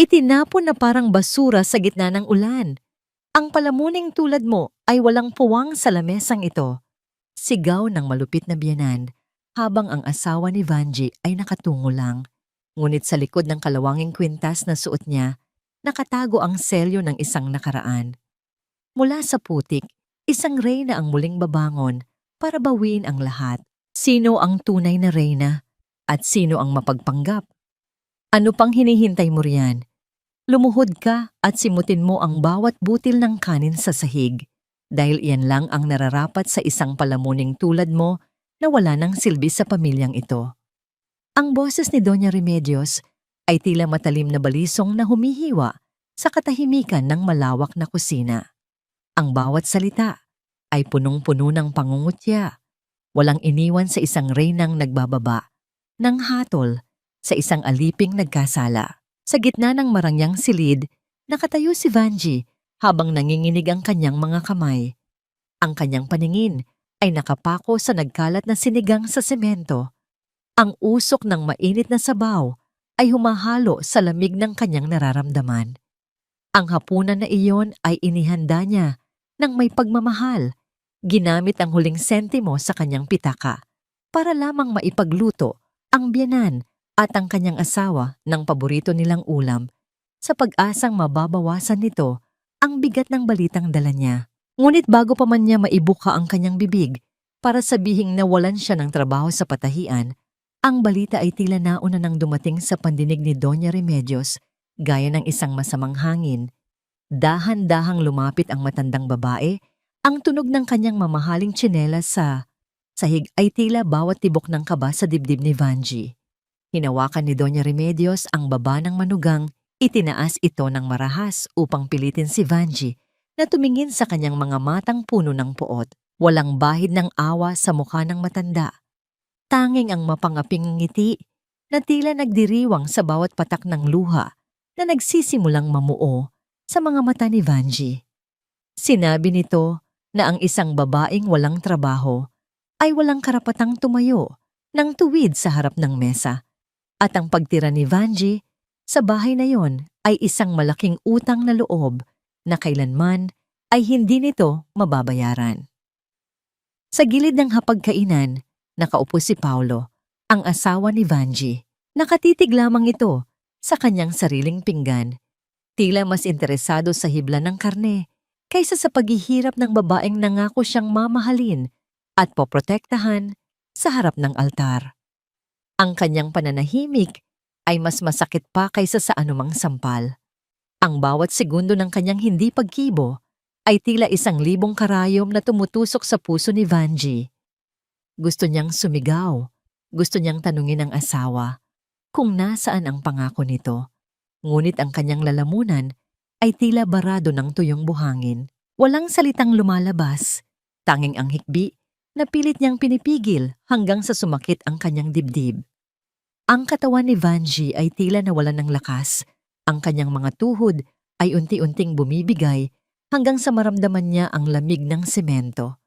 Itinapon na parang basura sa gitna ng ulan. Ang palamuning tulad mo ay walang puwang sa lamesang ito. Sigaw ng malupit na biyenan habang ang asawa ni Vanji ay nakatungo lang. Ngunit sa likod ng kalawanging kwintas na suot niya, nakatago ang selyo ng isang nakaraan. Mula sa putik, isang reyna ang muling babangon para bawiin ang lahat. Sino ang tunay na reyna? At sino ang mapagpanggap? Ano pang hinihintay mo riyan? Lumuhod ka at simutin mo ang bawat butil ng kanin sa sahig. Dahil iyan lang ang nararapat sa isang palamuning tulad mo na wala ng silbi sa pamilyang ito. Ang boses ni Doña Remedios ay tila matalim na balisong na humihiwa sa katahimikan ng malawak na kusina. Ang bawat salita ay punong-puno ng pangungutya. Walang iniwan sa isang reynang nagbababa, ng hatol sa isang aliping nagkasala. Sa gitna ng marangyang silid, nakatayo si Vanji habang nanginginig ang kanyang mga kamay. Ang kanyang paningin ay nakapako sa nagkalat na sinigang sa semento. Ang usok ng mainit na sabaw ay humahalo sa lamig ng kanyang nararamdaman. Ang hapunan na iyon ay inihanda niya ng may pagmamahal, ginamit ang huling sentimo sa kanyang pitaka para lamang maipagluto ang biyenan at ang kanyang asawa ng paborito nilang ulam sa pag-asang mababawasan nito ang bigat ng balitang dala niya. Ngunit bago pa man niya maibuka ang kanyang bibig para sabihing nawalan siya ng trabaho sa patahian, ang balita ay tila nauna nang dumating sa pandinig ni Doña Remedios gaya ng isang masamang hangin. Dahan-dahang lumapit ang matandang babae, ang tunog ng kanyang mamahaling tsinelas sa sahig ay tila bawat tibok ng kaba sa dibdib ni Vanji. Hinawakan ni Doña Remedios ang baba ng manugang, itinaas ito ng marahas upang pilitin si Vanji na tumingin sa kanyang mga matang puno ng puot. Walang bahid ng awa sa mukha ng matanda. Tanging ang mapangaping ngiti na tila nagdiriwang sa bawat patak ng luha na nagsisimulang mamuo sa mga mata ni Vanji. Sinabi nito na ang isang babaeng walang trabaho ay walang karapatang tumayo ng tuwid sa harap ng mesa. At ang pagtira ni Vanji sa bahay na yon ay isang malaking utang na loob na kailanman ay hindi nito mababayaran. Sa gilid ng hapagkainan, nakaupo si Paulo, ang asawa ni Vanji. Nakatitig lamang ito sa kanyang sariling pinggan. Tila mas interesado sa hibla ng karne kaysa sa paghihirap ng babaeng nangako siyang mamahalin at poprotektahan sa harap ng altar. Ang kanyang pananahimik ay mas masakit pa kaysa sa anumang sampal. Ang bawat segundo ng kanyang hindi pagkibo ay tila 1,000 karayom na tumutusok sa puso ni Vanji. Gusto niyang sumigaw, gusto niyang tanungin ang asawa kung nasaan ang pangako nito. Ngunit ang kanyang lalamunan ay tila barado ng tuyong buhangin. Walang salitang lumalabas, tanging ang hikbi na pilit niyang pinipigil hanggang sa sumakit ang kanyang dibdib. Ang katawan ni Vanji ay tila nawalan ng lakas. Ang kanyang mga tuhod ay unti-unting bumibigay hanggang sa maramdaman niya ang lamig ng semento.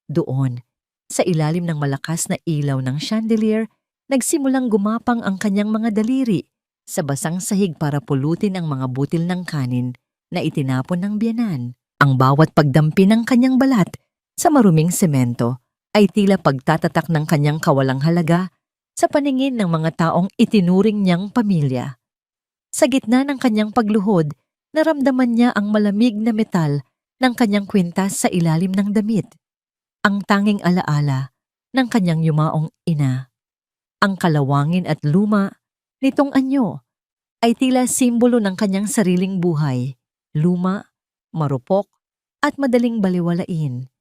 Doon, sa ilalim ng malakas na ilaw ng chandelier, nagsimulang gumapang ang kanyang mga daliri sa basang sahig para pulutin ang mga butil ng kanin na itinapon ng biyenan. Ang bawat pagdampi ng kanyang balat sa maruming semento ay tila pagtatatak ng kanyang kawalang halaga sa paningin ng mga taong itinuring niyang pamilya. Sa gitna ng kanyang pagluhod, naramdaman niya ang malamig na metal ng kanyang kwintas sa ilalim ng damit. Ang tanging alaala ng kanyang yumaong ina. Ang kalawangin at luma nitong anyo ay tila simbolo ng kanyang sariling buhay. Luma, marupok, at madaling baliwalain.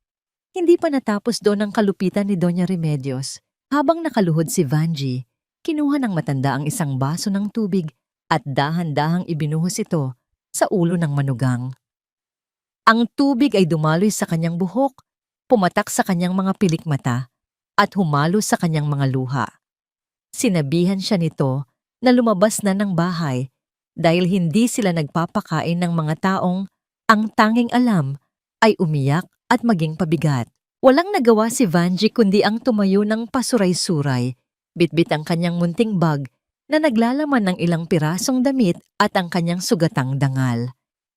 Hindi pa natapos doon ang kalupitan ni Doña Remedios. Habang nakaluhod si Vanji, kinuha ng matanda ang isang baso ng tubig at dahan-dahang ibinuhos ito sa ulo ng manugang. Ang tubig ay dumaloy sa kanyang buhok, pumatak sa kanyang mga pilikmata, at humalo sa kanyang mga luha. Sinabihan siya nito na lumabas na ng bahay dahil hindi sila nagpapakain ng mga taong ang tanging alam ay umiyak at maging pabigat. Walang nagawa si Vanji kundi ang tumayo ng pasuray-suray, bitbit ang kanyang munting bag na naglalaman ng ilang pirasong damit at ang kanyang sugatang dangal.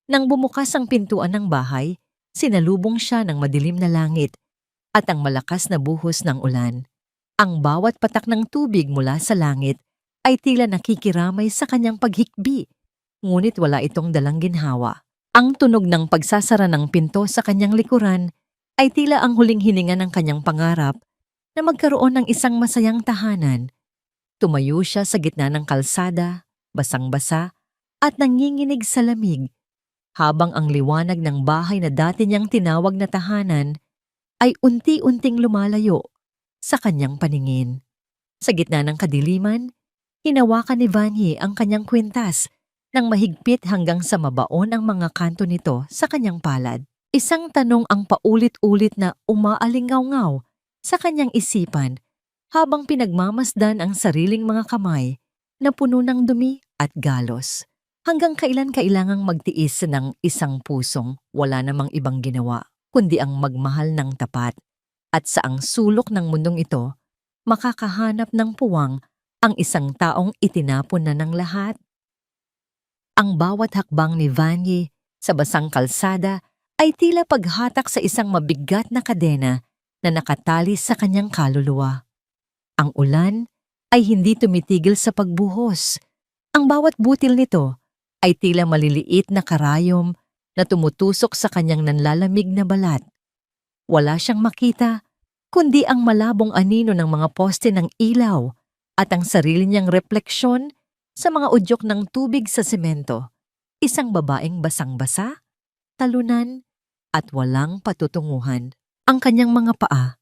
Nang bumukas ang pintuan ng bahay, sinalubong siya ng madilim na langit at ang malakas na buhos ng ulan. Ang bawat patak ng tubig mula sa langit ay tila nakikiramay sa kanyang paghikbi, ngunit wala itong dalang ginhawa. Ang tunog ng pagsasara ng pinto sa kanyang likuran ay tila ang huling hininga ng kanyang pangarap na magkaroon ng isang masayang tahanan. Tumayo siya sa gitna ng kalsada, basang-basa, at nanginginig sa lamig, habang ang liwanag ng bahay na dati niyang tinawag na tahanan ay unti-unting lumalayo sa kanyang paningin. Sa gitna ng kadiliman, hinawakan ni Vanya ang kanyang kwintas nang mahigpit hanggang sa mabaon ang mga kanto nito sa kanyang palad. Isang tanong ang paulit-ulit na umaalingaw-ngaw sa kanyang isipan habang pinagmamasdan ang sariling mga kamay na puno ng dumi at galos. Hanggang kailan kailangang magtiis ng isang pusong wala namang ibang ginawa kundi ang magmahal ng tapat, at sa ang sulok ng mundong ito, makakahanap ng puwang ang isang taong itinapon na ng lahat? Ang bawat hakbang ni Vanya sa basang kalsada ay tila paghatak sa isang mabigat na kadena na nakatali sa kanyang kaluluwa. Ang ulan ay hindi tumitigil sa pagbuhos. Ang bawat butil nito ay tila maliliit na karayom na tumutusok sa kanyang nanlalamig na balat. Wala siyang makita, kundi ang malabong anino ng mga poste ng ilaw at ang sarili niyang refleksyon sa mga udyok ng tubig sa semento. Isang babaeng basang-basa, talunan, at walang patutunguhan. Ang kanyang mga paa,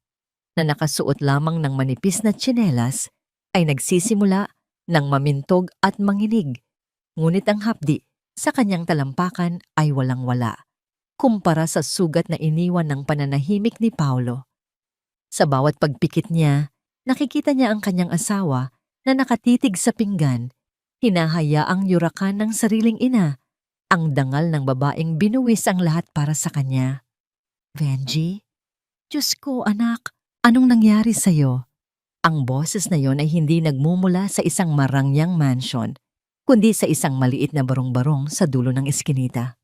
na nakasuot lamang ng manipis na tsinelas, ay nagsisimula ng mamintog at manginig. Ngunit ang hapdi sa kanyang talampakan ay walang-wala, kumpara sa sugat na iniwan ng pananahimik ni Paulo. Sa bawat pagpikit niya, nakikita niya ang kanyang asawa na nakatitig sa pinggan, hinahayaang yurakan ng sariling ina, ang dangal ng babaeng binuwis ang lahat para sa kanya. Benji, Diyos ko anak, anong nangyari sa'yo? Ang boses na yon ay hindi nagmumula sa isang marangyang mansion, kundi sa isang maliit na barong-barong sa dulo ng eskinita.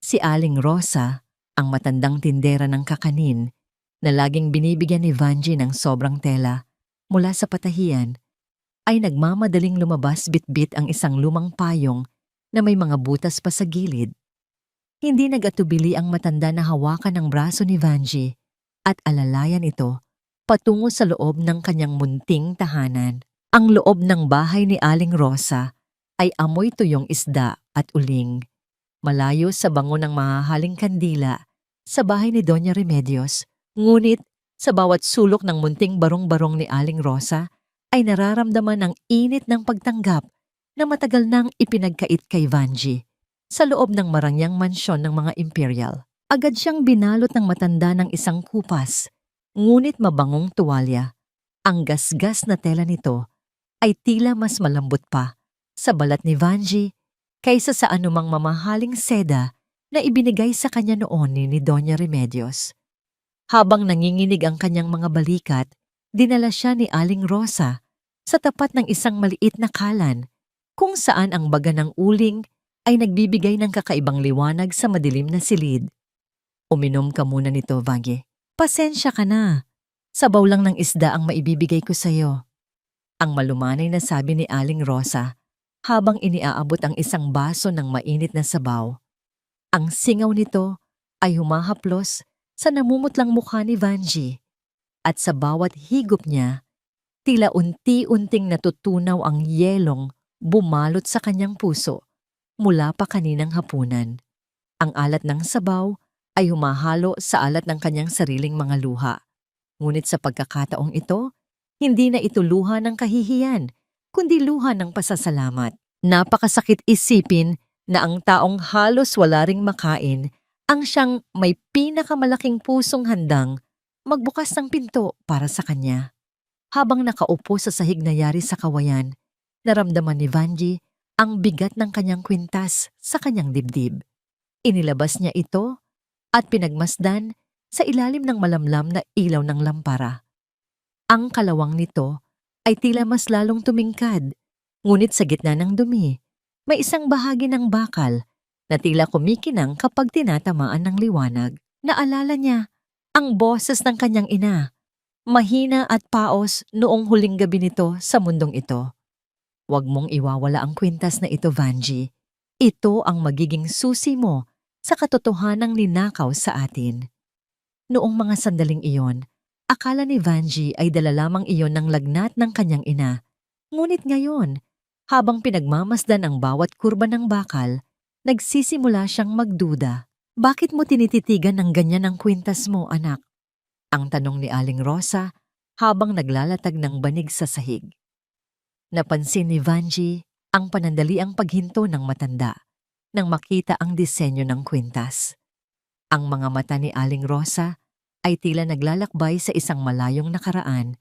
Si Aling Rosa, ang matandang tindera ng kakanin, na laging binibigyan ni Vanji ng sobrang tela mula sa patahian, ay nagmamadaling lumabas bitbit ang isang lumang payong na may mga butas pa sa gilid. Hindi nag-atubili ang matanda na hawakan ng braso ni Vanji at alalayan ito patungo sa loob ng kanyang munting tahanan. Ang loob ng bahay ni Aling Rosa ay amoy tuyong isda at uling. Malayo sa bango ng mahahaling kandila sa bahay ni Doña Remedios, ngunit sa bawat sulok ng munting barong-barong ni Aling Rosa ay nararamdaman ang init ng pagtanggap na matagal nang ipinagkait kay Vanji. Sa loob ng marangyang mansyon ng mga imperial, agad siyang binalot ng matanda ng isang kupas, ngunit mabangong tuwalya. Ang gasgas na tela nito ay tila mas malambot pa sa balat ni Vanji kaysa sa anumang mamahaling seda na ibinigay sa kanya noon ni Doña Remedios. Habang nanginginig ang kanyang mga balikat, dinala siya ni Aling Rosa sa tapat ng isang maliit na kalan kung saan ang baga ng uling ay nagbibigay ng kakaibang liwanag sa madilim na silid. Uminom ka muna nito, Vanya. Pasensya ka na. Sabaw lang ng isda ang maibibigay ko sa'yo. Ang malumanay na sabi ni Aling Rosa habang iniaabot ang isang baso ng mainit na sabaw. Ang singaw nito ay humahaplos sa namumutlang mukha ni Vanji, at sa bawat higop niya, tila unti-unting natutunaw ang yelong bumalot sa kanyang puso mula pa kaninang hapunan. Ang alat ng sabaw ay humahalo sa alat ng kanyang sariling mga luha. Ngunit sa pagkakataong ito, hindi na ito luha ng kahihiyan, kundi luha ng pasasalamat. Napakasakit isipin na ang taong halos wala ring makain ang siyang may pinakamalaking pusong handang magbukas ng pinto para sa kanya. Habang nakaupo sa sahig na yari sa kawayan, naramdaman ni Vanji ang bigat ng kanyang kwintas sa kanyang dibdib. Inilabas niya ito at pinagmasdan sa ilalim ng malamlam na ilaw ng lampara. Ang kalawang nito ay tila mas lalong tumingkad. Ngunit sa gitna ng dumi, may isang bahagi ng bakal na tila kumikinang kapag tinatamaan ng liwanag. Naalala niya ang boses ng kanyang ina, mahina at paos noong huling gabi nito sa mundong ito. Huwag mong iwawala ang kwintas na ito, Vanji. Ito ang magiging susi mo sa katotohanang ninakaw sa atin. Noong mga sandaling iyon, akala ni Vanji ay dala lamang iyon ng lagnat ng kanyang ina. Ngunit ngayon, habang pinagmamasdan ang bawat kurba ng bakal, nagsisimula siyang magduda. Bakit mo tinititigan ng ganyan ang kwintas mo, anak? Ang tanong ni Aling Rosa habang naglalatag ng banig sa sahig. Napansin ni Vanji ang panandaliang paghinto ng matanda nang makita ang disenyo ng kwintas. Ang mga mata ni Aling Rosa ay tila naglalakbay sa isang malayong nakaraan,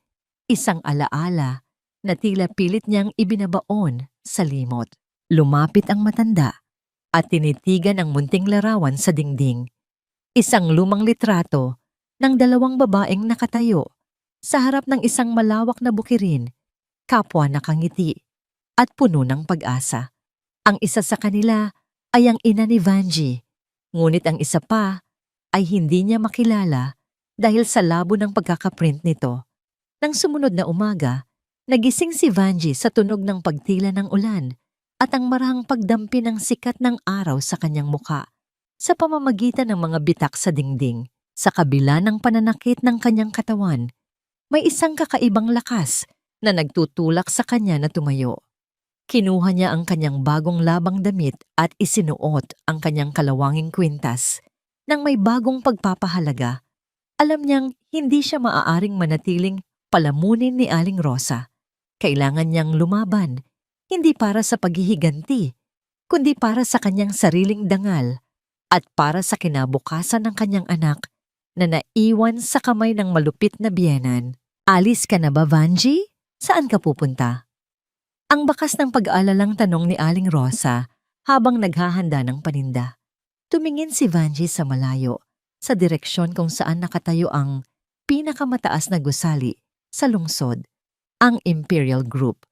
isang alaala na tila pilit niyang ibinabaon sa limot. Lumapit ang matanda at tinitigan ang munting larawan sa dingding. Isang lumang litrato ng dalawang babaeng nakatayo sa harap ng isang malawak na bukirin, kapwa nakangiti at puno ng pag-asa. Ang isa sa kanila ay ang ina ni Vanji, ngunit ang isa pa ay hindi niya makilala dahil sa labo ng pagkakaprint nito. Nang sumunod na umaga, nagising si Vanji sa tunog ng pagtila ng ulan at ang marahang pagdampi ng sikat ng araw sa kanyang muka sa pamamagitan ng mga bitak sa dingding. Sa kabila ng pananakit ng kanyang katawan, may isang kakaibang lakas na nagtutulak sa kanya na tumayo. Kinuha niya ang kanyang bagong labang damit at isinuot ang kanyang kalawanging kwintas nang may bagong pagpapahalaga. Alam niyang hindi siya maaaring manatiling palamunin ni Aling Rosa. Kailangan niyang lumaban, hindi para sa paghihiganti, kundi para sa kanyang sariling dangal at para sa kinabukasan ng kanyang anak na naiwan sa kamay ng malupit na biyenan. Alis ka na ba, Vanji? Saan ka pupunta? Ang bakas ng pag-aalalang tanong ni Aling Rosa habang naghahanda ng paninda. Tumingin si Vanji sa malayo, sa direksyon kung saan nakatayo ang pinakamataas na gusali sa lungsod, ang Imperial Group.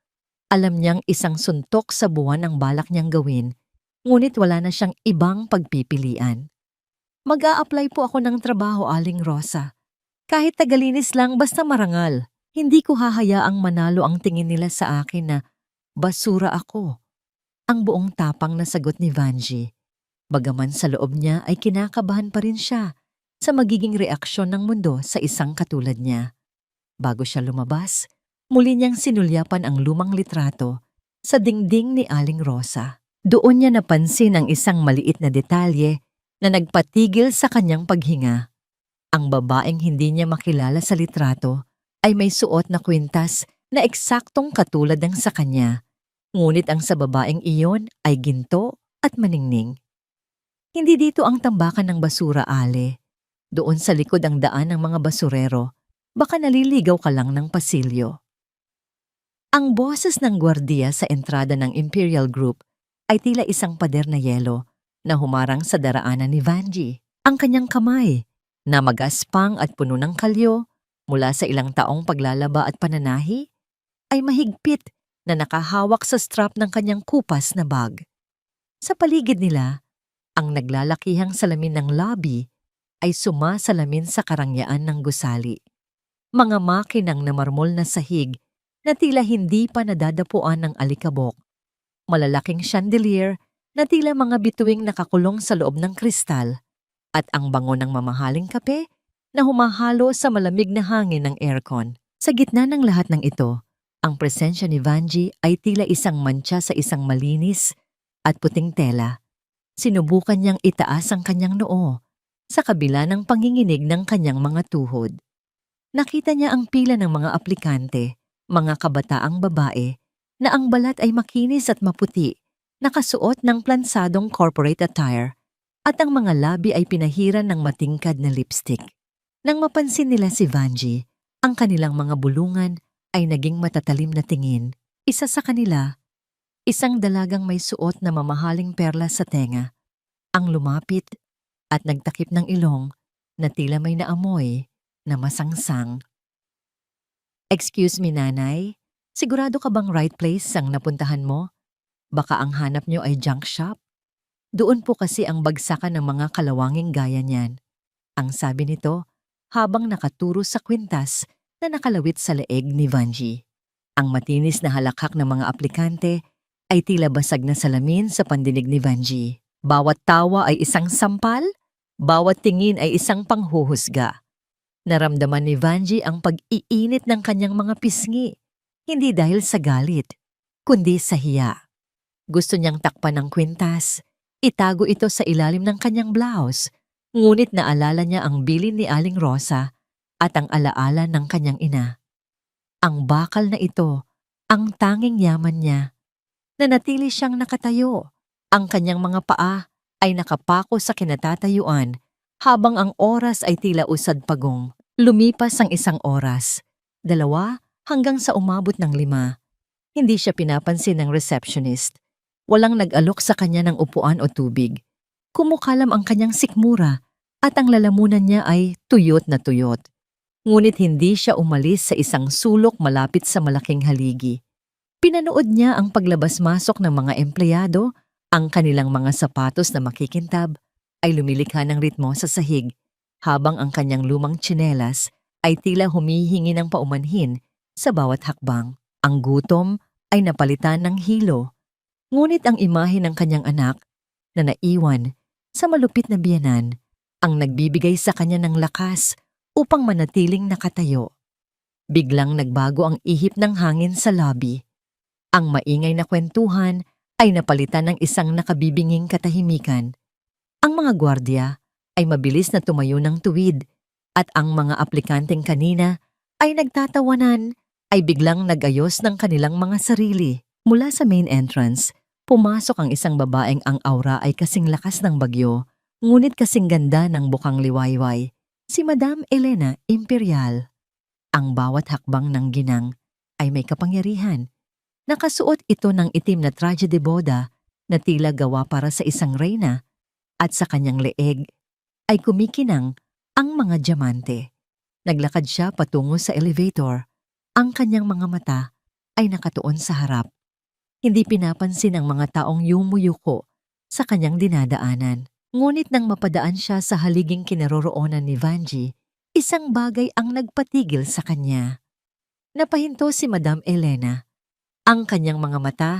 Alam niyang isang suntok sa buwan ang balak niyang gawin, ngunit wala na siyang ibang pagpipilian. Mag-a-apply po ako ng trabaho, Aling Rosa. Kahit tagalinis lang basta marangal. Hindi ko hahayaang manalo ang tingin nila sa akin na basura ako. Ang buong tapang na sagot ni Vanji. Bagaman sa loob niya ay kinakabahan pa rin siya sa magiging reaksyon ng mundo sa isang katulad niya. Bago siya lumabas, muli niyang sinulyapan ang lumang litrato sa dingding ni Aling Rosa. Doon niya napansin ang isang maliit na detalye na nagpatigil sa kanyang paghinga. Ang babaeng hindi niya makilala sa litrato ay may suot na kwintas na eksaktong katulad ng sa kanya, ngunit ang sa babaeng iyon ay ginto at maningning. Hindi dito ang tambakan ng basura, Ale. Doon sa likod ang daan ng mga basurero, baka naliligaw ka lang ng pasilyo. Ang boses ng gwardiya sa entrada ng Imperial Group ay tila isang pader na yelo na humarang sa daraanan ni Vanji. Ang kanyang kamay, na magaspang at puno ng kalyo mula sa ilang taong paglalaba at pananahi, ay mahigpit na nakahawak sa strap ng kanyang kupas na bag. Sa paligid nila, ang naglalakihang salamin ng lobby ay sumasalamin sa karangyaan ng gusali. Mga makinang na marmol na sahig na tila hindi pa nadadapuan ng alikabok. Malalaking chandelier na tila mga bituing nakakulong sa loob ng kristal, at ang bango ng mamahaling kape na humahalo sa malamig na hangin ng aircon. Sa gitna ng lahat ng ito, ang presensya ni Vanji ay tila isang mantsa sa isang malinis at puting tela. Sinubukan niyang itaas ang kanyang noo sa kabila ng panginginig ng kanyang mga tuhod. Nakita niya ang pila ng mga aplikante, mga kabataang babae, na ang balat ay makinis at maputi, nakasuot ng plansadong corporate attire, at ang mga labi ay pinahiran ng matingkad na lipstick. Nang mapansin nila si Vanji, ang kanilang mga bulungan ay naging matatalim na tingin. Isa sa kanila, isang dalagang may suot na mamahaling perlas sa tenga, ang lumapit at nagtakip ng ilong na tila may naamoy na masangsang. "Excuse me, nanay, Sigurado ka bang right place ang napuntahan mo? Baka ang hanap nyo ay junk shop? Doon po kasi ang bagsakan ng mga kalawanging gaya niyan. Ang sabi nito, habang nakaturo sa kwintas na nakalawit sa leeg ni Vanji. Ang matinis na halakhak ng mga aplikante ay tila basag na salamin sa pandinig ni Vanji. Bawat tawa ay isang sampal, bawat tingin ay isang panghuhusga. Naramdaman ni Vanji ang pag-iinit ng kanyang mga pisngi, hindi dahil sa galit, kundi sa hiya. Gusto niyang takpan ng kwintas, itago ito sa ilalim ng kanyang blouse, ngunit naalala niya ang bilin ni Aling Rosa at ang alaala ng kanyang ina. Ang bakal na ito, ang tanging yaman niya. Nanatili siyang nakatayo. Ang kanyang mga paa ay nakapako sa kinatatayuan habang ang oras ay tila usad pagong. Lumipas ang 1 oras, 2 hanggang sa umabot ng 5. Hindi siya pinapansin ng receptionist. Walang nag-alok sa kanya ng upuan o tubig. Kumukalam ang kanyang sikmura at ang lalamunan niya ay tuyot na tuyot. Ngunit hindi siya umalis sa isang sulok malapit sa malaking haligi. Pinanood niya ang paglabas-masok ng mga empleyado, ang kanilang mga sapatos na makikintab ay lumilikha ng ritmo sa sahig, habang ang kanyang lumang tsinelas ay tila humihingi ng paumanhin sa bawat hakbang. Ang gutom ay napalitan ng hilo, ngunit ang imahe ng kanyang anak na naiwan sa malupit na biyenan ang nagbibigay sa kanya ng lakas upang manatiling nakatayo. Biglang nagbago ang ihip ng hangin sa lobby. Ang maingay na kwentuhan ay napalitan ng isang nakabibinging katahimikan. Ang mga gwardya ay mabilis na tumayo ng tuwid at ang mga aplikanteng kanina ay nagtatawanan ay biglang nagayos ng kanilang mga sarili. Mula sa main entrance, pumasok ang isang babaeng ang aura ay kasing lakas ng bagyo, ngunit kasing ganda ng bukang liwayway. Si Madam Elena Imperial. Ang bawat hakbang ng ginang ay may kapangyarihan. Nakasuot ito ng itim na traje de boda na tila gawa para sa isang reyna at sa kanyang leeg ay kumikinang ang mga diamante. Naglakad siya patungo sa elevator. Ang kanyang mga mata ay nakatuon sa harap. Hindi pinapansin ang mga taong yumuyuko sa kanyang dinadaanan. Ngunit nang mapadaan siya sa haliging kinaroroonan ni Vanji, isang bagay ang nagpatigil sa kanya. Napahinto si Madam Elena. Ang kanyang mga mata,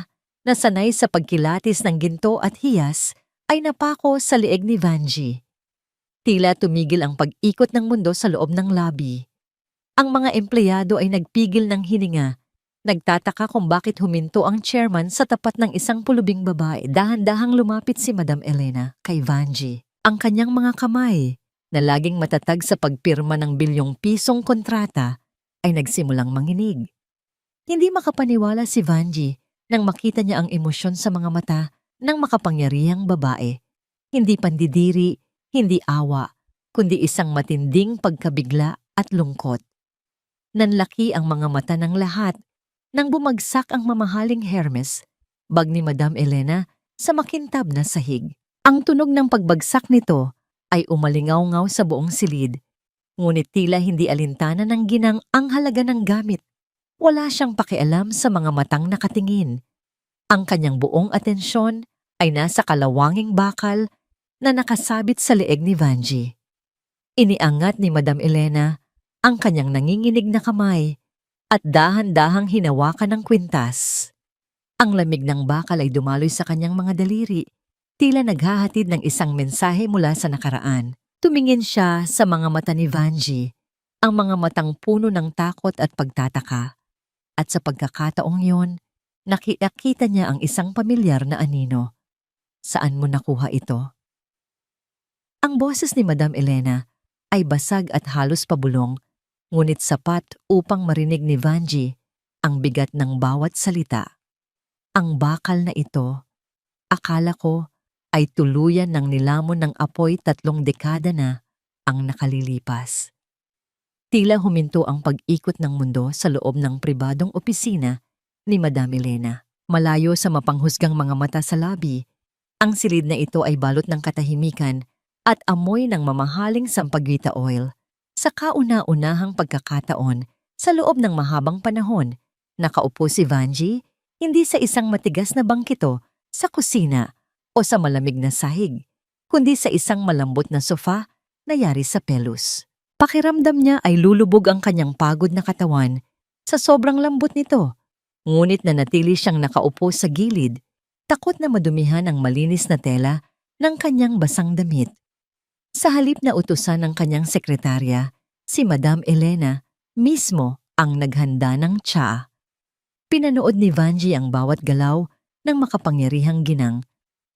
na sanay sa pagkilatis ng ginto at hiyas, ay napako sa leeg ni Vanji. Tila tumigil ang pag-ikot ng mundo sa loob ng lobby. Ang mga empleyado ay nagpigil ng hininga. Nagtataka kung bakit huminto ang chairman sa tapat ng isang pulubing babae. Dahan-dahang lumapit si Madam Elena kay Vanji. Ang kanyang mga kamay, na laging matatag sa pagpirma ng bilyong-pisong kontrata, ay nagsimulang manginig. Hindi makapaniwala si Vanji nang makita niya ang emosyon sa mga mata ng makapangyarihang babae. Hindi pandidiri, hindi awa, kundi isang matinding pagkabigla at lungkot. Nanlaki ang mga mata ng lahat nang bumagsak ang mamahaling Hermes, bag ni Madam Elena, sa makintab na sahig. Ang tunog ng pagbagsak nito ay umalingaw-ngaw sa buong silid, ngunit tila hindi alintana ng ginang ang halaga ng gamit. Wala siyang pakialam sa mga matang nakatingin. Ang kanyang buong atensyon ay nasa kalawanging bakal na nakasabit sa leeg ni Vanji. Iniangat ni Madam Elena ang kanyang nanginginig na kamay at dahan-dahang hinawakan ng kwintas. Ang lamig ng bakal ay dumaloy sa kanyang mga daliri, tila naghahatid ng isang mensahe mula sa nakaraan. Tumingin siya sa mga mata ni Vanji, ang mga matang puno ng takot at pagtataka. At sa pagkakataong yon, nakita niya ang isang pamilyar na anino. Saan mo nakuha ito? Ang boses ni Madam Elena ay basag at halos pabulong, ngunit sapat upang marinig ni Vanji ang bigat ng bawat salita. Ang bakal na ito, akala ko, ay tuluyan ng nilamon ng apoy 3 dekada na ang nakalilipas. Tila huminto ang pag-ikot ng mundo sa loob ng pribadong opisina ni Madam Elena. Malayo sa mapanghusgang mga mata sa lobby, ang silid na ito ay balot ng katahimikan at amoy ng mamahaling sampaguita oil. Sa kauna-unahang pagkakataon, sa loob ng mahabang panahon, Nakaupo si Vanji, hindi sa isang matigas na bangkito sa kusina o sa malamig na sahig, kundi sa isang malambot na sofa na yari sa pelus. Pakiramdam niya ay lulubog ang kanyang pagod na katawan sa sobrang lambot nito. Ngunit nanatili siyang nakaupo sa gilid, takot na madumihan ang malinis na tela ng kanyang basang damit. Sa halip na utusan ng kanyang sekretarya, si Madam Elena mismo ang naghanda ng tsaa. Pinanood ni Vanji ang bawat galaw ng makapangyarihang ginang,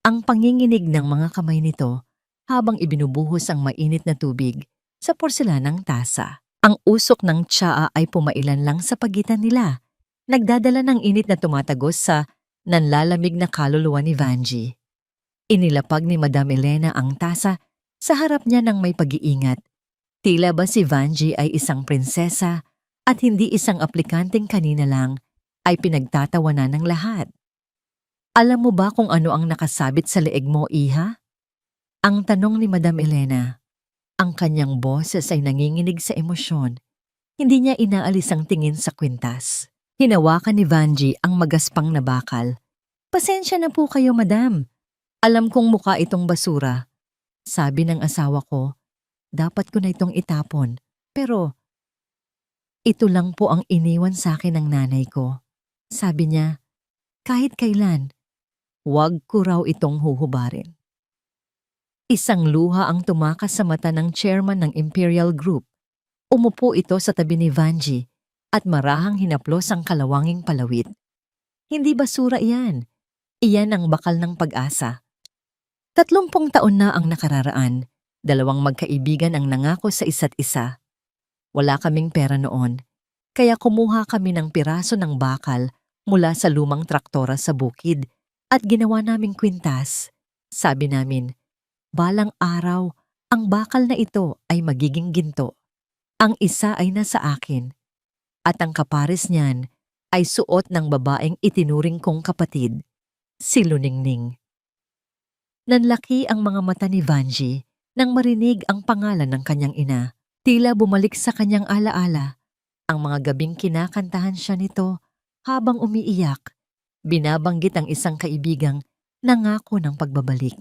ang panginginig ng mga kamay nito habang ibinubuhos ang mainit na tubig sa porselanang tasa. Ang usok ng tsaa ay pumailan lang sa pagitan nila, nagdadala ng init na tumatagos sa nanlalamig na kaluluwa ni Vanji. Inilapag ni Madam Elena ang tasa sa harap niya ng may pag-iingat. Tila ba si Vanji ay isang prinsesa at hindi isang aplikanteng kanina lang ay pinagtatawanan ng lahat. Alam mo ba kung ano ang nakasabit sa leeg mo, Iha? Ang tanong ni Madam Elena. Ang kanyang boses ay nanginginig sa emosyon. Hindi niya inaalis ang tingin sa kwintas. Hinawakan ni Vanji ang magaspang na bakal. Pasensya na po kayo, madam. Alam kong mukha itong basura. Sabi ng asawa ko, dapat ko na itong itapon. Pero ito lang po ang iniwan sa akin ng nanay ko. Sabi niya, kahit kailan, huwag ko raw itong huhubarin. Isang luha ang tumakas sa mata ng chairman ng Imperial Group. Umupo ito sa tabi ni Vanji at marahang hinaplos ang kalawanging palawit. Hindi basura iyan. Iyan ang bakal ng pag-asa. 30 taon na ang nakararaan. 2 magkaibigan ang nangako sa isa't isa. Wala kaming pera noon, kaya kumuha kami ng piraso ng bakal mula sa lumang traktora sa bukid at ginawa naming kwintas. Sabi namin, balang araw, ang bakal na ito ay magiging ginto. Ang isa ay nasa akin, at ang kapares niyan ay suot ng babaeng itinuring kong kapatid, si Luningning. Nanlaki ang mga mata ni Vanji nang marinig ang pangalan ng kanyang ina. Tila bumalik sa kanyang alaala ang mga gabing kinakantahan siya nito habang umiiyak. Binabanggit ang isang kaibigang nangako ng pagbabalik.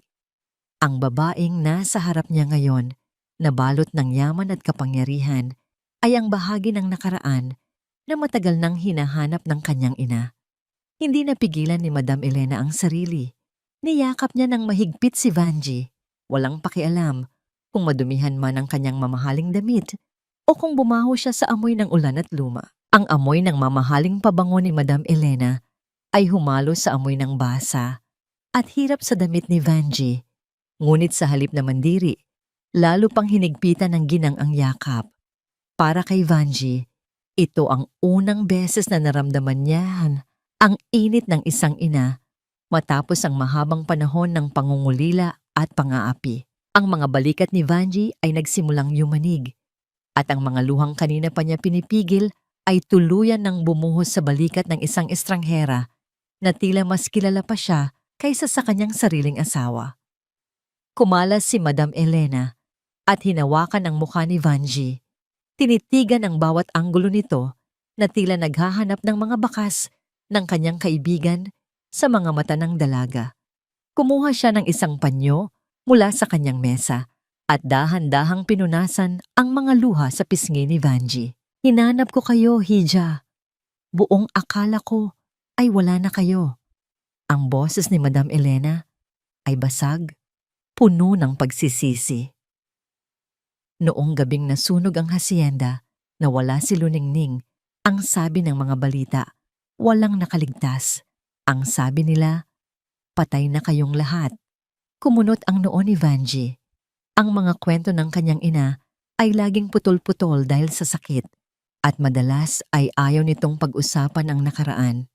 Ang babaeng nasa harap niya ngayon, na balot ng yaman at kapangyarihan, ay ang bahagi ng nakaraan na matagal nang hinahanap ng kanyang ina. Hindi napigilan ni Madam Elena ang sarili. Niyakap niya ng mahigpit si Vanji. Walang pakialam kung madumihan man ang kanyang mamahaling damit o kung bumaho siya sa amoy ng ulan at luma. Ang amoy ng mamahaling pabango ni Madam Elena ay humalo sa amoy ng basa at hirap sa damit ni Vanji. Ngunit sa halip na mandiri, lalo pang hinigpitan ng ginang ang yakap. Para kay Vanji, ito ang unang beses na naramdaman niya ang init ng isang ina matapos ang mahabang panahon ng pangungulila at pang-aapi. Ang mga balikat ni Vanji ay nagsimulang yumanig at ang mga luhang kanina pa niya pinipigil ay tuluyan ng bumuhos sa balikat ng isang estranghera na tila mas kilala pa siya kaysa sa kanyang sariling asawa. Kumalas si Madam Elena at hinawakan ang mukha ni Vanji. Tinitigan ang bawat anggulo nito na tila naghahanap ng mga bakas ng kanyang kaibigan sa mga mata ng dalaga. Kumuha siya ng isang panyo mula sa kanyang mesa at dahan-dahang pinunasan ang mga luha sa pisngi ni Vanji. Hinanap ko kayo, Hija. Buong akala ko ay wala na kayo. Ang boses ni Madam Elena ay basag, puno ng pagsisisi. Noong gabing nasunog ang hasyenda na wala si Luningning, ang sabi ng mga balita, walang nakaligtas. Ang sabi nila, patay na kayong lahat. Kumunot ang noo ni Vanji. Ang mga kwento ng kanyang ina ay laging putol-putol dahil sa sakit at madalas ay ayaw nitong pag-usapan ang nakaraan.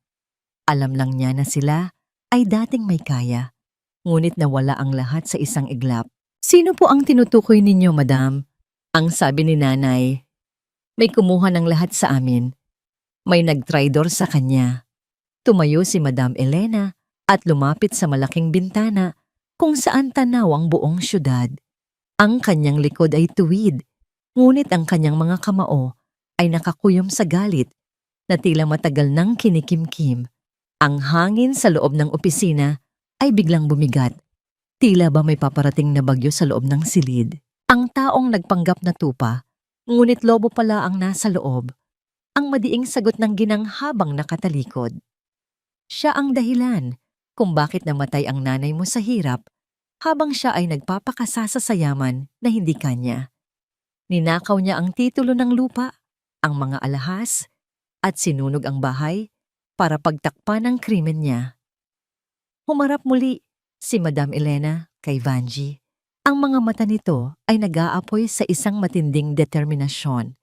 Alam lang niya na sila ay dating may kaya, ngunit nawala ang lahat sa isang iglap. Sino po ang tinutukoy ninyo, madam? Ang sabi ni nanay. May kumuha ng lahat sa amin. May nagtraidor sa kanya. Tumayo si Madam Elena at lumapit sa malaking bintana kung saan tanaw ang buong syudad. Ang kanyang likod ay tuwid, ngunit ang kanyang mga kamao ay nakakuyom sa galit na tila matagal nang kinikimkim. Ang hangin sa loob ng opisina ay biglang bumigat. Tila ba may paparating na bagyo sa loob ng silid. Ang taong nagpanggap na tupa, ngunit lobo pala ang nasa loob. Ang madiing sagot ng ginang habang nakatalikod. Siya ang dahilan kung bakit namatay ang nanay mo sa hirap habang siya ay nagpapakasasa sa yaman na hindi kanya. Ninakaw niya ang titulo ng lupa, ang mga alahas, at sinunog ang bahay para pagtakpan ang krimen niya. Humarap muli si Madam Elena kay Vanji. Ang mga mata nito ay nag-aapoy sa isang matinding determinasyon.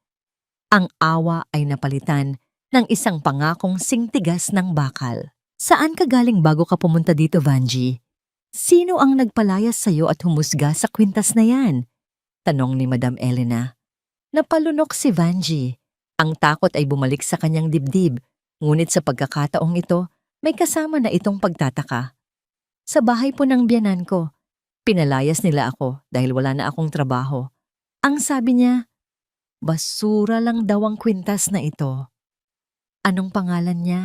Ang awa ay napalitan ng isang pangakong singtigas ng bakal. Saan ka galing bago ka pumunta dito, Vanji? Sino ang nagpalayas sa'yo at humusga sa kwintas na yan? Tanong ni Madam Elena. Napalunok si Vanji. Ang takot ay bumalik sa kanyang dibdib, ngunit sa pagkakataong ito, may kasama na itong pagtataka. Sa bahay po ng biyanan ko, pinalayas nila ako dahil wala na akong trabaho. Ang sabi niya, basura lang daw ang kwintas na ito. Anong pangalan niya?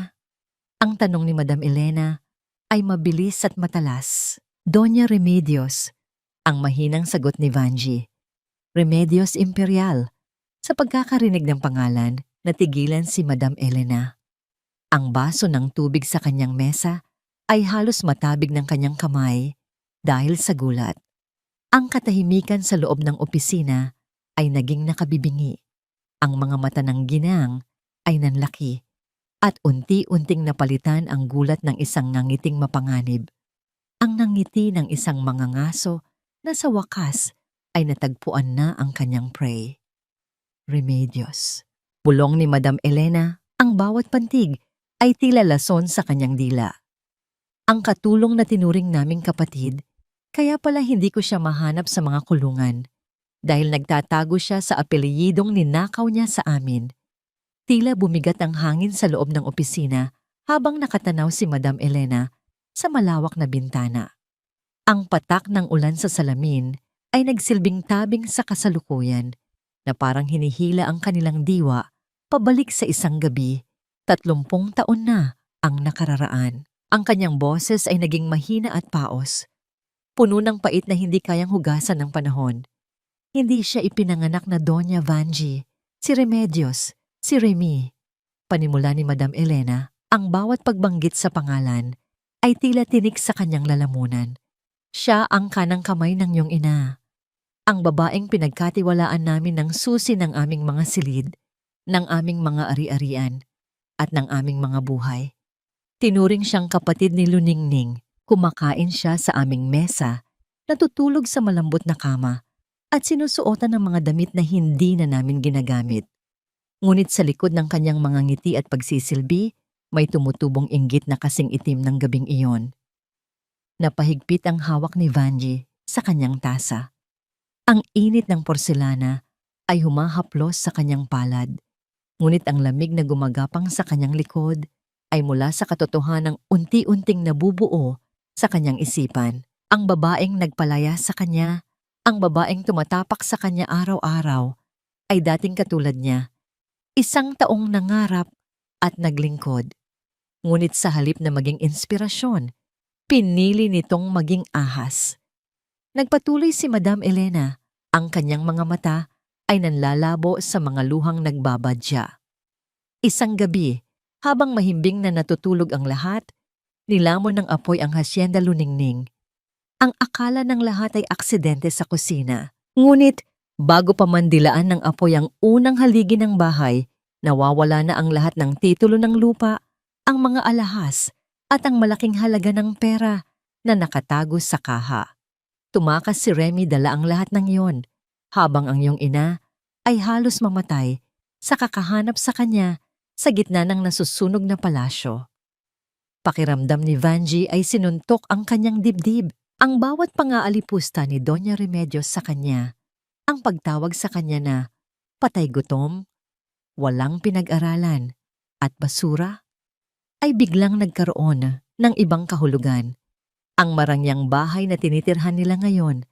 Ang tanong ni Madam Elena ay mabilis at matalas. Doña Remedios, ang mahinang sagot ni Vanji. Remedios Imperial. Sa pagkakarinig ng pangalan, natigilan si Madam Elena. Ang baso ng tubig sa kanyang mesa ay halos matabig ng kanyang kamay dahil sa gulat. Ang katahimikan sa loob ng opisina ay naging nakabibingi. Ang mga mata ng ginang ay nanlaki at unti-unting napalitan ang gulat ng isang nangiting mapanganib. Ang nangiti ng isang mangangaso na sa wakas ay natagpuan na ang kanyang prey. Remedios. Bulong ni Madam Elena, ang bawat pantig ay tila lason sa kanyang dila. Ang katulong na tinuring naming kapatid, kaya pala hindi ko siya mahanap sa mga kulungan. Dahil nagtatago siya sa apelyidong ninakaw niya sa amin. Tila bumigat ang hangin sa loob ng opisina habang nakatanaw si Madam Elena sa malawak na bintana. Ang patak ng ulan sa salamin ay nagsilbing tabing sa kasalukuyan na parang hinihila ang kanilang diwa pabalik sa isang gabi. 30 taon na ang nakararaan. Ang kanyang boses ay naging mahina at paos. Puno ng pait na hindi kayang hugasan ng panahon. Hindi siya ipinanganak na Doña Vanji, si Remedios, si Remy. Panimula ni Madam Elena, ang bawat pagbanggit sa pangalan ay tila tinik sa kanyang lalamunan. Siya ang kanang kamay ng iyong ina. Ang babaeng pinagkatiwalaan namin ng susi ng aming mga silid, ng aming mga ari-arian, at ng aming mga buhay. Tinuring siyang kapatid ni Luningning, kumakain siya sa aming mesa, natutulog sa malambot na kama, at sinusuotan ng mga damit na hindi na namin ginagamit. Ngunit sa likod ng kanyang mga ngiti at pagsisilbi, may tumutubong inggit na kasing itim ng gabing iyon. Napahigpit ang hawak ni Vanji sa kanyang tasa. Ang init ng porselana ay humahaplos sa kanyang palad, ngunit ang lamig na gumagapang sa kanyang likod ay mula sa katotohanang unti-unting nabubuo sa kanyang isipan. Ang babaeng nagpalaya sa kanya, ang babaeng tumatapak sa kanya araw-araw, ay dating katulad niya, 1 taong nangarap at naglingkod. Ngunit sa halip na maging inspirasyon, pinili nitong maging ahas. Nagpatuloy si Madam Elena, ang kanyang mga mata ay nanlalabo sa mga luhang nagbabadya. Isang gabi, habang mahimbing na natutulog ang lahat, nilamon ng apoy ang Hacienda Luningning. Ang akala ng lahat ay aksidente sa kusina. Ngunit, bago pa man dilaan ng apoy ang unang haligi ng bahay, nawawala na ang lahat ng titulo ng lupa, ang mga alahas, at ang malaking halaga ng pera na nakatago sa kaha. Tumakas si Remy dala ang lahat ng iyon, habang ang iyong ina ay halos mamatay sa kakahanap sa kanya sa gitna ng nasusunog na palasyo. Pakiramdam ni Vanji ay sinuntok ang kanyang dibdib. Ang bawat pangaalipusta ni Doña Remedios sa kanya, ang pagtawag sa kanya na patay gutom, walang pinag-aralan, at basura, ay biglang nagkaroon ng ibang kahulugan. Ang marangyang bahay na tinitirhan nila ngayon,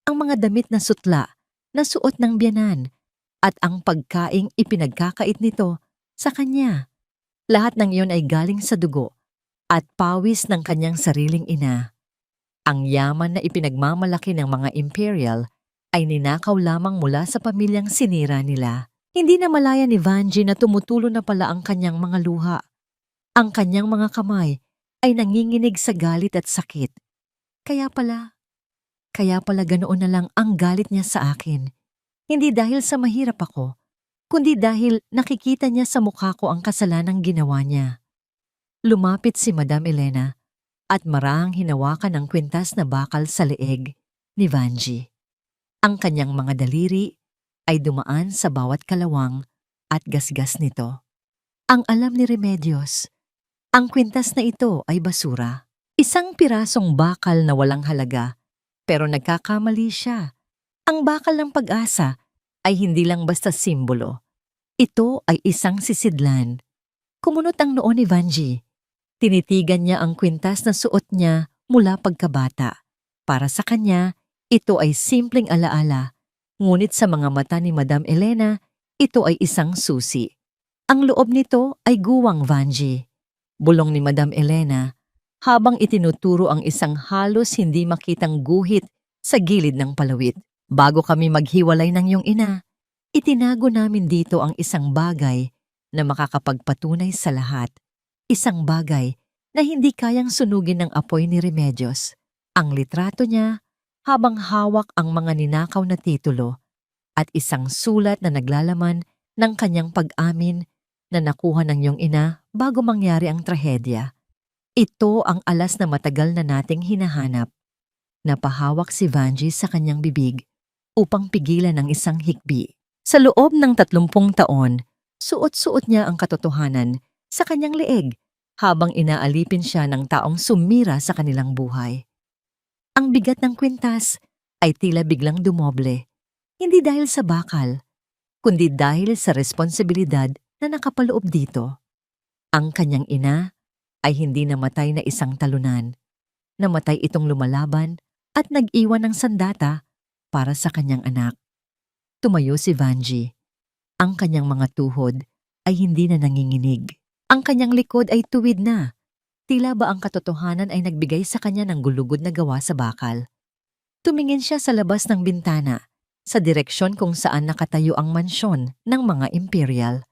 ang mga damit na sutla na suot ng biyanan, at ang pagkaing ipinagkakait nito sa kanya Lahat ng iyon ay galing sa dugo at pawis ng kanyang sariling ina. Ang yaman na ipinagmamalaki ng mga imperial ay ninakaw lamang mula sa pamilyang sinira nila. Hindi na malaya ni Vanji na tumutulo na pala ang kanyang mga luha. Ang kanyang mga kamay ay nanginginig sa galit at sakit. Kaya pala ganoon na lang ang galit niya sa akin. Hindi dahil sa mahirap ako, kundi dahil nakikita niya sa mukha ko ang kasalanang ginawa niya. Lumapit si Madam Elena at marahang hinawakan ang kwintas na bakal sa leeg ni Vanji. Ang kanyang mga daliri ay dumaan sa bawat kalawang at gasgas nito. Ang alam ni Remedios, ang kwintas na ito ay basura. Isang pirasong bakal na walang halaga, pero nagkakamali siya. Ang bakal ng pag-asa ay hindi lang basta simbolo. Ito ay isang sisidlan. Kumunot ang noo ni Vanji. Tinitigan niya ang kwintas na suot niya mula pagkabata. Para sa kanya, ito ay simpleng alaala. Ngunit sa mga mata ni Madam Elena, ito ay isang susi. Ang loob nito ay guwang, Vanji. Bulong ni Madam Elena habang itinuturo ang isang halos hindi makitang guhit sa gilid ng palawit. Bago kami maghiwalay ng iyong ina, itinago namin dito ang isang bagay na makakapagpatunay sa lahat. Isang bagay na hindi kayang sunugin ng apoy ni Remedios. Ang litrato niya habang hawak ang mga ninakaw na titulo at isang sulat na naglalaman ng kanyang pag-amin na nakuha ng iyong ina bago mangyari ang trahedya. Ito ang alas na matagal na nating hinahanap. Napahawak si Vanji sa kanyang bibig upang pigilan ang isang hikbi. Sa loob ng 30 taon, suot-suot niya ang katotohanan sa kanyang leeg habang inaalipin siya ng taong sumira sa kanilang buhay. Ang bigat ng kwintas ay tila biglang dumoble, hindi dahil sa bakal, kundi dahil sa responsibilidad na nakapaloob dito. Ang kanyang ina ay hindi namatay na isang talunan. Namatay itong lumalaban at nag-iwan ng sandata para sa kanyang anak. Tumayo si Vanji. Ang kanyang mga tuhod ay hindi na nanginginig. Ang kanyang likod ay tuwid na. Tila ba ang katotohanan ay nagbigay sa kanya ng gulugod na gawa sa bakal. Tumingin siya sa labas ng bintana, sa direksyon kung saan nakatayo ang mansyon ng mga imperial.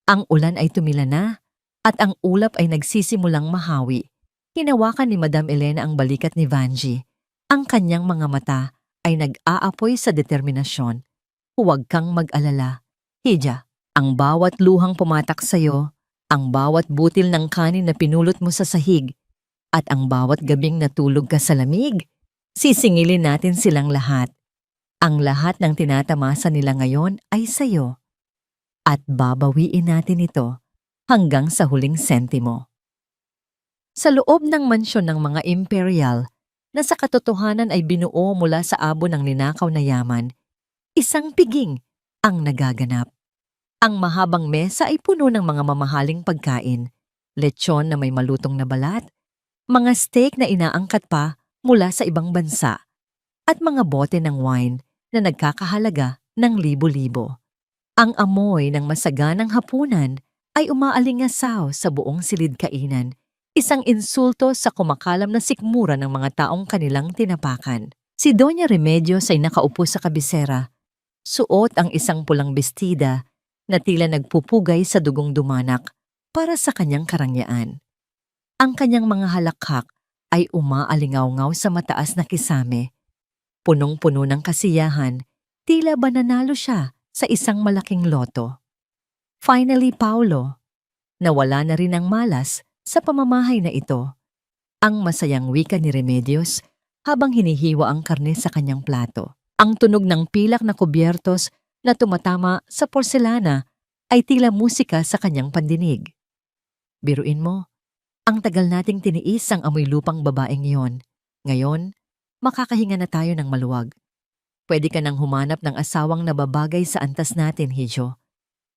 Ang ulan ay tumila na at ang ulap ay nagsisimulang mahawi. Hinawakan ni Madam Elena ang balikat ni Vanji. Ang kanyang mga mata ay nag-aapoy sa determinasyon. Huwag kang mag-alala. Hija, ang bawat luhang pumatak sa'yo, ang bawat butil ng kanin na pinulot mo sa sahig, at ang bawat gabing natulog ka sa lamig, sisingilin natin silang lahat. Ang lahat ng tinatamasa nila ngayon ay sa'yo. At babawiin natin ito hanggang sa huling sentimo. Sa loob ng mansyon ng mga imperial, na sa katotohanan ay binuo mula sa abo ng ninakaw na yaman, isang piging ang nagaganap. Ang mahabang mesa ay puno ng mga mamahaling pagkain, lechon na may malutong na balat, mga steak na inaangkat pa mula sa ibang bansa, at mga bote ng wine na nagkakahalaga ng libo-libo. Ang amoy ng masaganang hapunan ay umaalingasaw sa buong silid kainan, isang insulto sa kumakalam na sikmura ng mga taong kanilang tinapakan. Si Doña Remedios ay nakaupo sa kabisera. Suot ang isang pulang bestida na tila nagpupugay sa dugong dumanak para sa kanyang karangyaan. Ang kanyang mga halakhak ay umaalingaw-ngaw sa mataas na kisame. Punong-puno ng kasiyahan, tila ba nanalo siya sa isang malaking loto. Finally, Paulo, nawala na rin ang malas sa pamamahay na ito. Ang masayang wika ni Remedios habang hinihiwa ang karne sa kanyang plato. Ang tunog ng pilak na kubyertos na tumatama sa porselana ay tila musika sa kanyang pandinig. Biruin mo, ang tagal nating tiniis ang amoy lupang babaeng iyon. Ngayon, makakahinga na tayo ng maluwag. Pwede ka nang humanap ng asawang nababagay sa antas natin, Hijo.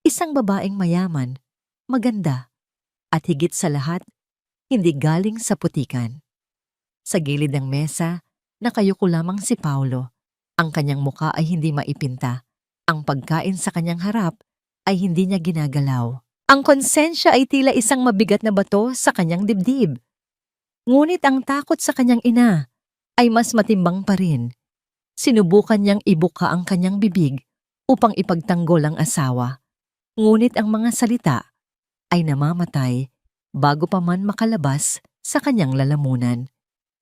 Isang babaeng mayaman, maganda, at higit sa lahat, hindi galing sa putikan. Sa gilid ng mesa, nakayuko lamang si Paulo. Ang kanyang muka ay hindi maipinta. Ang pagkain sa kanyang harap ay hindi niya ginagalaw. Ang konsensya ay tila isang mabigat na bato sa kanyang dibdib. Ngunit ang takot sa kanyang ina ay mas matimbang pa rin. Sinubukan niyang ibuka ang kanyang bibig upang ipagtanggol ang asawa. Ngunit ang mga salita ay namamatay bago pa man makalabas sa kanyang lalamunan.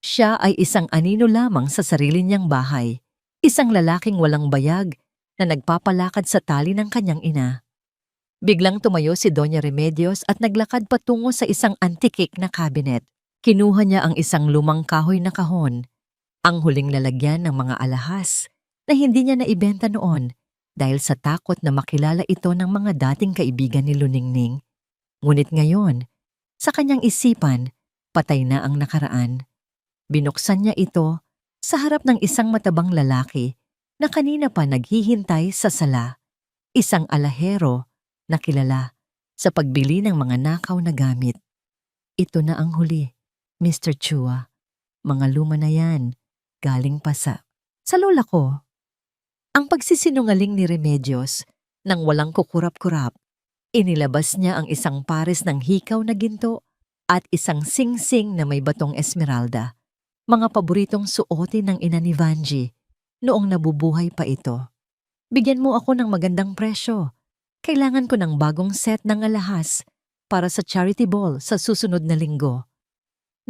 Siya ay isang anino lamang sa sarili niyang bahay, isang lalaking walang bayag na nagpapalakad sa tali ng kanyang ina. Biglang tumayo si Doña Remedios at naglakad patungo sa isang antikik na cabinet. Kinuha niya ang isang lumang kahoy na kahon, ang huling lalagyan ng mga alahas na hindi niya naibenta noon dahil sa takot na makilala ito ng mga dating kaibigan ni Luningning. Ngunit ngayon, sa kanyang isipan, patay na ang nakaraan. Binuksan niya ito sa harap ng isang matabang lalaki na kanina pa naghihintay sa sala, isang alahero na kilala sa pagbili ng mga nakaw na gamit. Ito na ang huli, Mr. Chua. Mga luma na yan, galing pa sa lola ko. Ang pagsisinungaling ni Remedios nang walang kukurap-kurap, inilabas niya ang isang pares ng hikaw na ginto at isang singsing na may batong esmeralda, mga paboritong suotin ng ina ni Vanji noong nabubuhay pa ito. Bigyan mo ako ng magandang presyo. Kailangan ko ng bagong set ng alahas para sa charity ball sa susunod na linggo.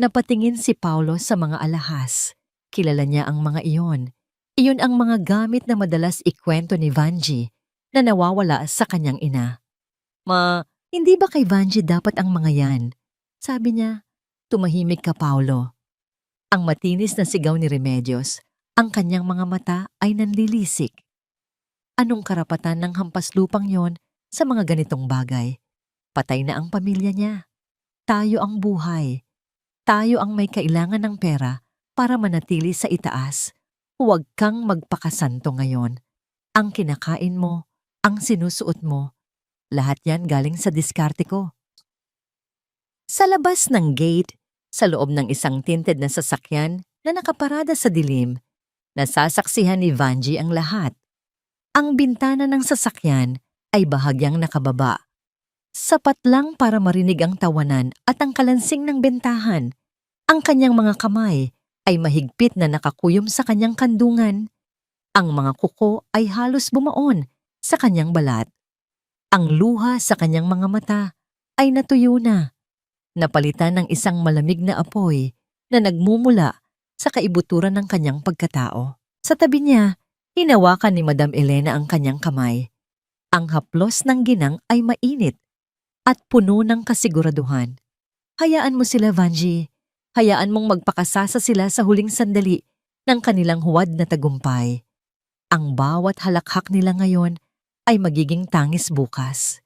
Napatingin si Paulo sa mga alahas. Kilala niya ang mga iyon. Iyon ang mga gamit na madalas ikwento ni Vanji na nawawala sa kanyang ina. Hindi ba kay Vanji dapat ang mga yan? Sabi niya. Tumahimik ka, Paulo. Ang matinis na sigaw ni Remedios, ang kanyang mga mata ay nanlilisik. Anong karapatan ng hampas lupang yon sa mga ganitong bagay? Patay na ang pamilya niya. Tayo ang buhay. Tayo ang may kailangan ng pera para manatili sa itaas. Huwag kang magpakasanto ngayon. Ang kinakain mo, ang sinusuot mo, lahat yan galing sa diskarte ko. Sa labas ng gate, sa loob ng isang tinted na sasakyan na nakaparada sa dilim, nasasaksihan ni Vanji ang lahat. Ang bintana ng sasakyan ay bahagyang nakababa. Sapat lang para marinig ang tawanan at ang kalansing ng bentahan. Ang kanyang mga kamay ay mahigpit na nakakuyom sa kanyang kandungan. Ang mga kuko ay halos bumaon sa kanyang balat. Ang luha sa kanyang mga mata ay natuyo na, napalitan ng isang malamig na apoy na nagmumula sa kaibuturan ng kanyang pagkatao. Sa tabi niya, hinawakan ni Madam Elena ang kanyang kamay. Ang haplos ng ginang ay mainit at puno ng kasiguraduhan. Hayaan mo sila, Vanji. Hayaan mong magpakasasa sila sa huling sandali ng kanilang huwad na tagumpay. Ang bawat halakhak nila ngayon ay magiging tangis bukas.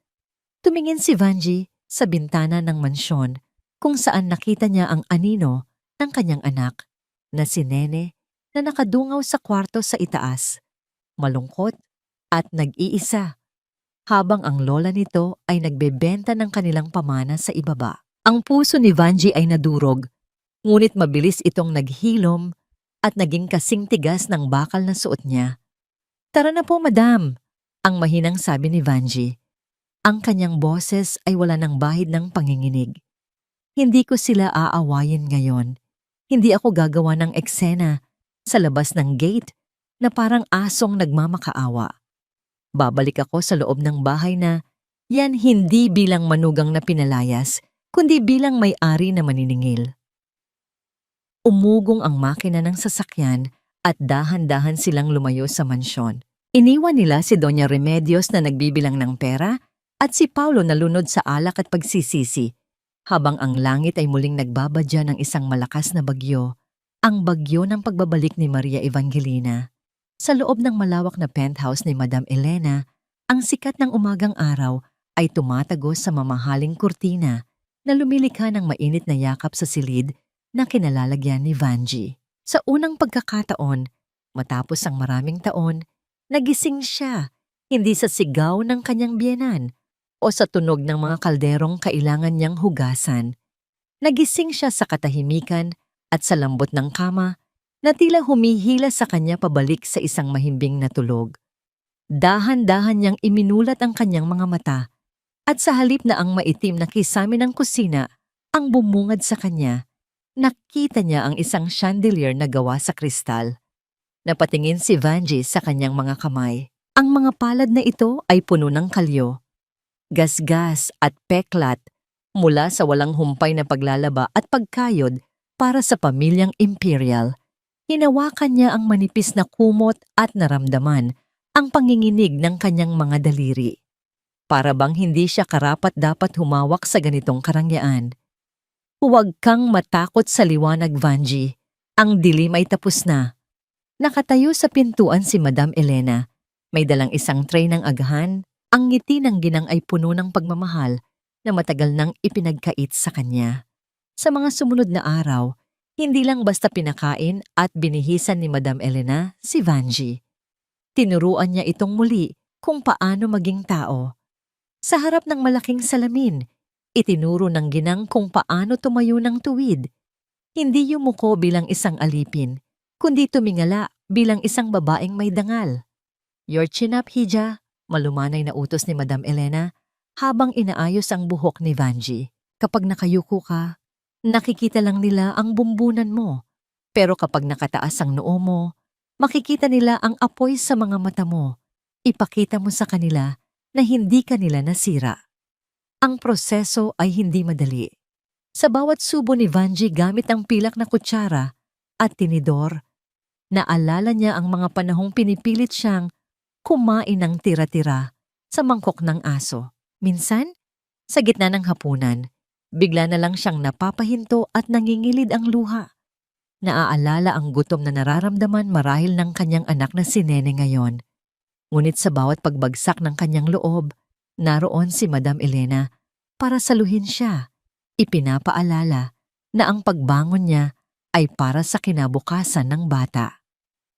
Tumingin si Vanji sa bintana ng mansyon kung saan nakita niya ang anino ng kanyang anak na si Nene na nakadungaw sa kwarto sa itaas, malungkot at nag-iisa, habang ang lola nito ay nagbebenta ng kanilang pamana sa ibaba. Ang puso ni Vanji ay nadurog, ngunit mabilis itong naghilom at naging kasing tigas ng bakal na suot niya. Tara na po, madam, ang mahinang sabi ni Vanji. Ang kanyang boses ay wala ng bahid ng panginginig. Hindi ko sila aawayin ngayon. Hindi ako gagawa ng eksena sa labas ng gate na parang asong nagmamakaawa. Babalik ako sa loob ng bahay na yan hindi bilang manugang na pinalayas, kundi bilang may-ari na maniningil. Umugong ang makina ng sasakyan at dahan-dahan silang lumayo sa mansyon. Iniwan nila si Doña Remedios na nagbibilang ng pera at si Paulo na lunod sa alak at pagsisisi, habang ang langit ay muling nagbabadya ng isang malakas na bagyo, ang bagyo ng pagbabalik ni Maria Evangelina. Sa loob ng malawak na penthouse ni Madam Elena, ang sikat ng umagang araw ay tumatagos sa mamahaling kurtina na lumilikha ng mainit na yakap sa silid na kinalalagyan ni Vanji. Sa unang pagkakataon, matapos ang maraming taon, nagising siya, hindi sa sigaw ng kanyang biyenan o sa tunog ng mga kalderong kailangan niyang hugasan. Nagising siya sa katahimikan at sa lambot ng kama na tila humihila sa kanya pabalik sa isang mahimbing na tulog. Dahan-dahan niyang iminulat ang kanyang mga mata At sa halip na ang maitim na kisame ng kusina ang bumungad sa kanya, nakita niya ang isang chandelier na gawa sa kristal. Napatingin si Vanji sa kanyang mga kamay. Ang mga palad na ito ay puno ng kalyo, gasgas at peklat mula sa walang humpay na paglalaba at pagkayod para sa pamilyang imperial. Hinawakan niya ang manipis na kumot at naramdaman ang panginginig ng kanyang mga daliri. Para bang hindi siya karapat-dapat humawak sa ganitong karangyaan. Huwag kang matakot sa liwanag, Vanji. Ang dilim ay tapos na. Nakatayo sa pintuan si Madam Elena. May dalang isang tray ng agahan. Ang ngiti ng ginang ay puno ng pagmamahal na matagal nang ipinagkait sa kanya. Sa mga sumunod na araw, hindi lang basta pinakain at binihisan ni Madam Elena si Vanji. Tinuruan niya itong muli kung paano maging tao. Sa harap ng malaking salamin, itinuro ng ginang kung paano tumayo ng tuwid. Hindi yumuko bilang isang alipin, kundi tumingala bilang isang babaeng may dangal. "Your chin up, Hija," malumanay na utos ni Madam Elena habang inaayos ang buhok ni Vanji. "Kapag nakayuko ka, nakikita lang nila ang bumbunan mo. Pero kapag nakataas ang noo mo, makikita nila ang apoy sa mga mata mo. Ipakita mo sa kanila na hindi ka nila nasira." Ang proseso ay hindi madali. Sa bawat subo ni Vanji gamit ang pilak na kutsara at tinidor, naalala niya ang mga panahong pinipilit siyang kumain ng tira-tira sa mangkok ng aso. Minsan, sa gitna ng hapunan, bigla na lang siyang napapahinto at nangingilid ang luha. Naaalala ang gutom na nararamdaman marahil ng kanyang anak na si Nene ngayon. Ngunit sa bawat pagbagsak ng kanyang loob, naroon si Madam Elena para saluhin siya. Ipinapaalala na ang pagbangon niya ay para sa kinabukasan ng bata.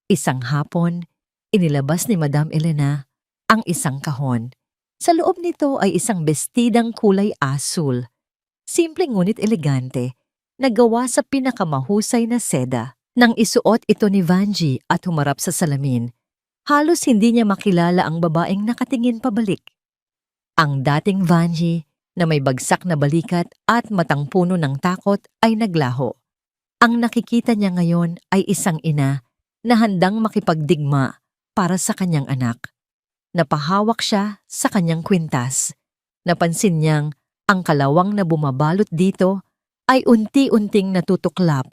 Isang hapon, inilabas ni Madam Elena ang isang kahon. Sa loob nito ay isang bestidang kulay asul. Simple ngunit elegante, nagawa sa pinakamahusay na seda. Nang isuot ito ni Vanji at humarap sa salamin, halos hindi niya makilala ang babaeng nakatingin pabalik. Ang dating Vanji na may bagsak na balikat at matang puno ng takot ay naglaho. Ang nakikita niya ngayon ay isang ina na handang makipagdigma para sa kanyang anak. Napahawak siya sa kanyang kwintas. Napansin niyang ang kalawang na bumabalot dito ay unti-unting natutuklap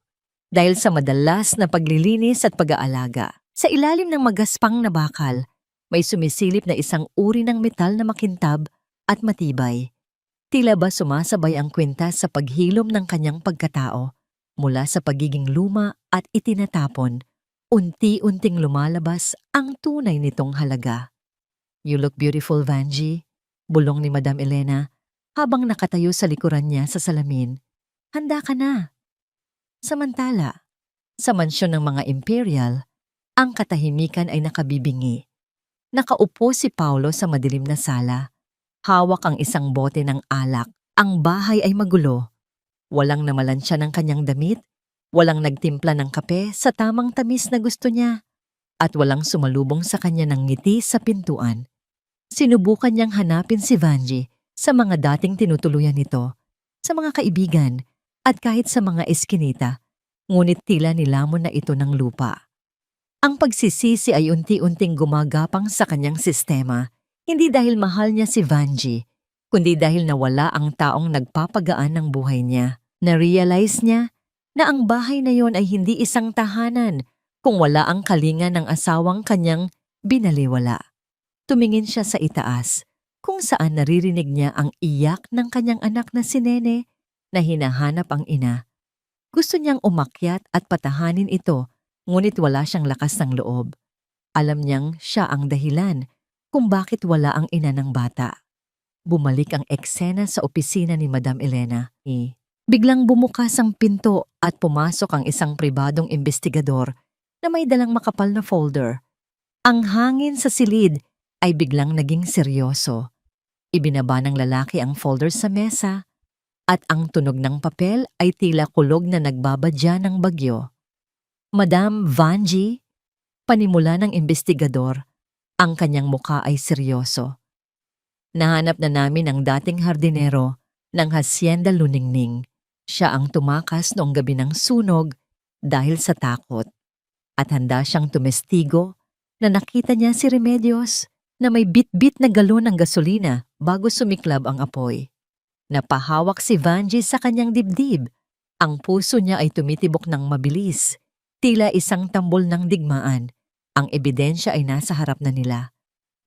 dahil sa madalas na paglilinis at pag-aalaga. Sa ilalim ng magaspang na bakal, may sumisilip na isang uri ng metal na makintab at matibay. Tila ba sumasabay ang kwintas sa paghilom ng kanyang pagkatao mula sa pagiging luma at itinatapon. Unti-unting lumalabas ang tunay nitong halaga. "You look beautiful, Vanji," bulong ni Madam Elena habang nakatayo sa likuran niya sa salamin. "Handa ka na." Samantala, sa mansyon ng mga imperial, ang katahimikan ay nakabibingi. Nakaupo si Paulo sa madilim na sala. Hawak ang isang bote ng alak. Ang bahay ay magulo. Walang namalansya ng kanyang damit, walang nagtimpla ng kape sa tamang tamis na gusto niya, at walang sumalubong sa kanya ng ngiti sa pintuan. Sinubukan niyang hanapin si Vanji sa mga dating tinutuluyan nito, sa mga kaibigan, at kahit sa mga eskinita, ngunit tila nilamon na ito ng lupa. Ang pagsisisi ay unti-unting gumagapang sa kanyang sistema, hindi dahil mahal niya si Vanji, kundi dahil nawala ang taong nagpapagaan ng buhay niya. Na-realize niya na ang bahay na yon ay hindi isang tahanan kung wala ang kalinga ng asawang kanyang binaliwala. Tumingin siya sa itaas, kung saan naririnig niya ang iyak ng kanyang anak na si Nene na hinahanap ang ina. Gusto niyang umakyat at patahanin ito, ngunit wala siyang lakas ng loob. Alam niyang siya ang dahilan kung bakit wala ang ina ng bata. Bumalik ang eksena sa opisina ni Madam Elena. Biglang bumukas ang pinto at pumasok ang isang pribadong investigador na may dalang makapal na folder. Ang hangin sa silid ay biglang naging seryoso. Ibinaba ng lalaki ang folder sa mesa at ang tunog ng papel ay tila kulog na nagbabadya ng bagyo. "Madam Vanji," panimula ng investigador, ang kanyang muka ay seryoso. Nahanap na namin ang dating hardinero ng Hacienda Luningning. Siya ang tumakas noong gabi ng sunog dahil sa takot. At handa siyang tumestigo na nakita niya si Remedios na may bit-bit na galon ng gasolina bago sumiklab ang apoy. Napahawak si Vanji sa kanyang dibdib. Ang puso niya ay tumitibok ng mabilis, tila isang tambol ng digmaan. Ang ebidensya ay nasa harap na nila.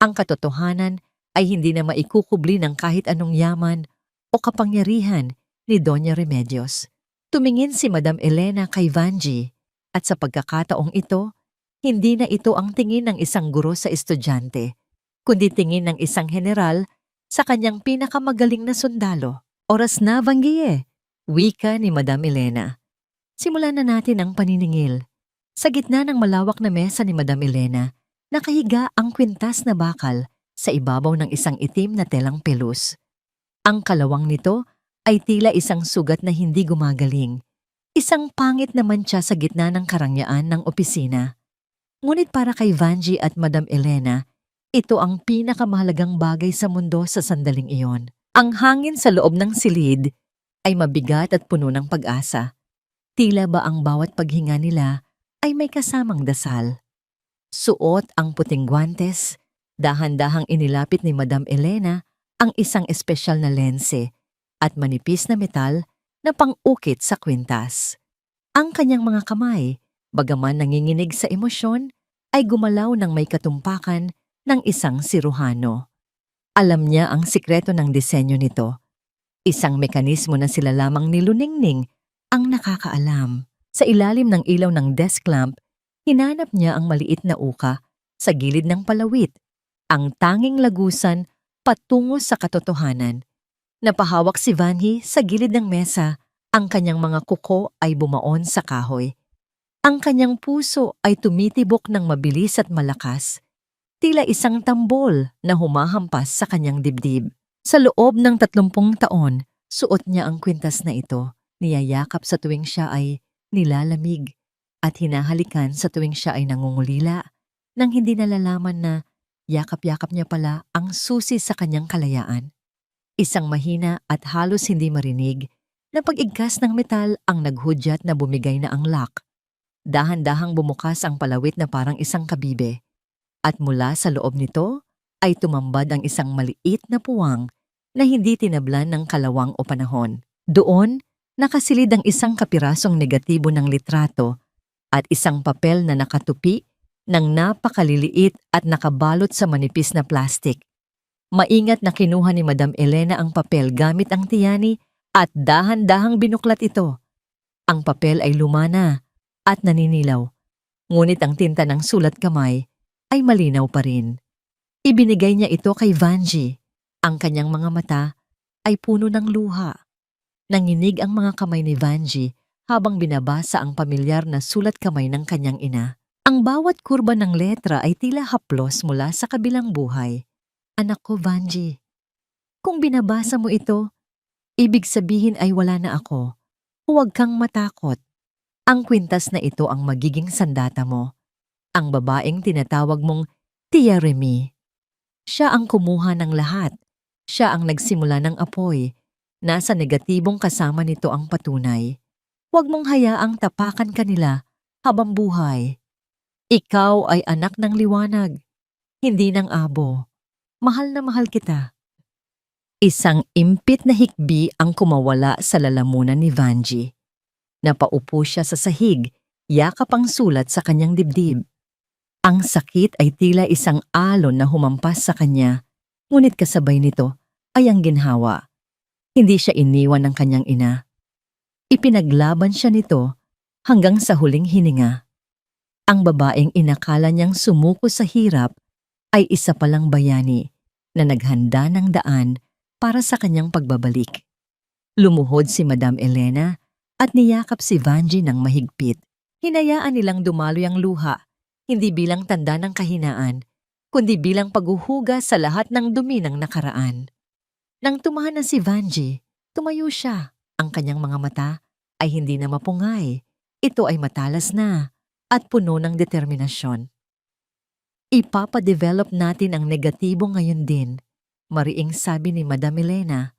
Ang katotohanan ay hindi na maikukubli ng kahit anong yaman o kapangyarihan ni Doña Remedios. Tumingin si Madam Elena kay Vanji at sa pagkakataong ito, hindi na ito ang tingin ng isang guro sa estudyante, kundi tingin ng isang general sa kanyang pinakamagaling na sundalo. Oras na, Vangie, wika ni Madam Elena. Simulan na natin ang paniningil. Sa gitna ng malawak na mesa ni Madam Elena, nakahiga ang kwintas na bakal sa ibabaw ng isang itim na telang pelus. Ang kalawang nito ay tila isang sugat na hindi gumagaling. Isang pangit na mantsa sa gitna ng karangyaan ng opisina. Ngunit para kay Vanji at Madam Elena, ito ang pinakamahalagang bagay sa mundo sa sandaling iyon. Ang hangin sa loob ng silid ay mabigat at puno ng pag-asa. Tila ba ang bawat paghinga nila ay may kasamang dasal. Suot ang puting guwantes, dahan-dahang inilapit ni Madam Elena ang isang espesyal na lense at manipis na metal na pang-ukit sa kwintas. Ang kanyang mga kamay, bagaman nanginginig sa emosyon, ay gumalaw ng may katumpakan ng isang siruhano. Alam niya ang sikreto ng disenyo nito. Isang mekanismo na sila lamang ni Luningning ang nakakaalam. Sa ilalim ng ilaw ng desk lamp, hinanap niya ang maliit na uka sa gilid ng palawit, ang tanging lagusan patungo sa katotohanan. Napahawak si Vanji sa gilid ng mesa, ang kanyang mga kuko ay bumaon sa kahoy. Ang kanyang puso ay tumitibok ng mabilis at malakas, tila isang tambol na humahampas sa kanyang dibdib. Sa loob ng 30 taon, suot niya ang kwintas na ito, niyayakap sa tuwing siya ay nilalamig at hinahalikan sa tuwing siya ay nangungulila, nang hindi nalalaman na yakap-yakap niya pala ang susi sa kanyang kalayaan. Isang mahina at halos hindi marinig na pag-igkas ng metal ang naghudyat na bumigay na ang lock. Dahan-dahang bumukas ang palawit na parang isang kabibe. At mula sa loob nito ay tumambad ang isang maliit na puwang na hindi tinablan ng kalawang o panahon. Doon, nakasilid ang isang kapirasong negatibo ng litrato at isang papel na nakatupi ng napakaliliit at nakabalot sa manipis na plastik. Maingat na kinuha ni Madam Elena ang papel gamit ang tiyani at dahan-dahang binuklat ito. Ang papel ay lumana at naninilaw, ngunit ang tinta ng sulat kamay ay malinaw pa rin. Ibinigay niya ito kay Vanji. Ang kanyang mga mata ay puno ng luha. Nanginig ang mga kamay ni Vanji habang binabasa ang pamilyar na sulat kamay ng kanyang ina. Ang bawat kurba ng letra ay tila haplos mula sa kabilang buhay. Anak ko, Vanji, kung binabasa mo ito, ibig sabihin ay wala na ako. Huwag kang matakot. Ang kwintas na ito ang magiging sandata mo. Ang babaeng tinatawag mong Tia Remy. Siya ang kumuha ng lahat. Siya ang nagsimula ng apoy. Nasa negatibong kasama nito ang patunay. Huwag mong hayaang tapakan kanila habang buhay. Ikaw ay anak ng liwanag, hindi ng abo. Mahal na mahal kita. Isang impit na hikbi ang kumawala sa lalamunan ni Vanji. Napaupo siya sa sahig, yakap ang sulat sa kanyang dibdib. Ang sakit ay tila isang alon na humampas sa kanya, ngunit kasabay nito ay ang ginhawa. Hindi siya iniwan ng kanyang ina. Ipinaglaban siya nito hanggang sa huling hininga. Ang babaeng inakala niyang sumuko sa hirap ay isa palang bayani na naghanda ng daan para sa kanyang pagbabalik. Lumuhod si Madam Elena at niyakap si Vanji ng mahigpit. Hinayaan nilang dumaloy ang luha, hindi bilang tanda ng kahinaan, kundi bilang paghuhugas sa lahat ng dumi ng nakaraan. Nang tumahan na si Vanji, tumayo siya. Ang kanyang mga mata ay hindi na mapungay. Ito ay matalas na at puno ng determinasyon. Ipapadevelop natin ang negatibo ngayon din. mariing sabi ni Madam Elena.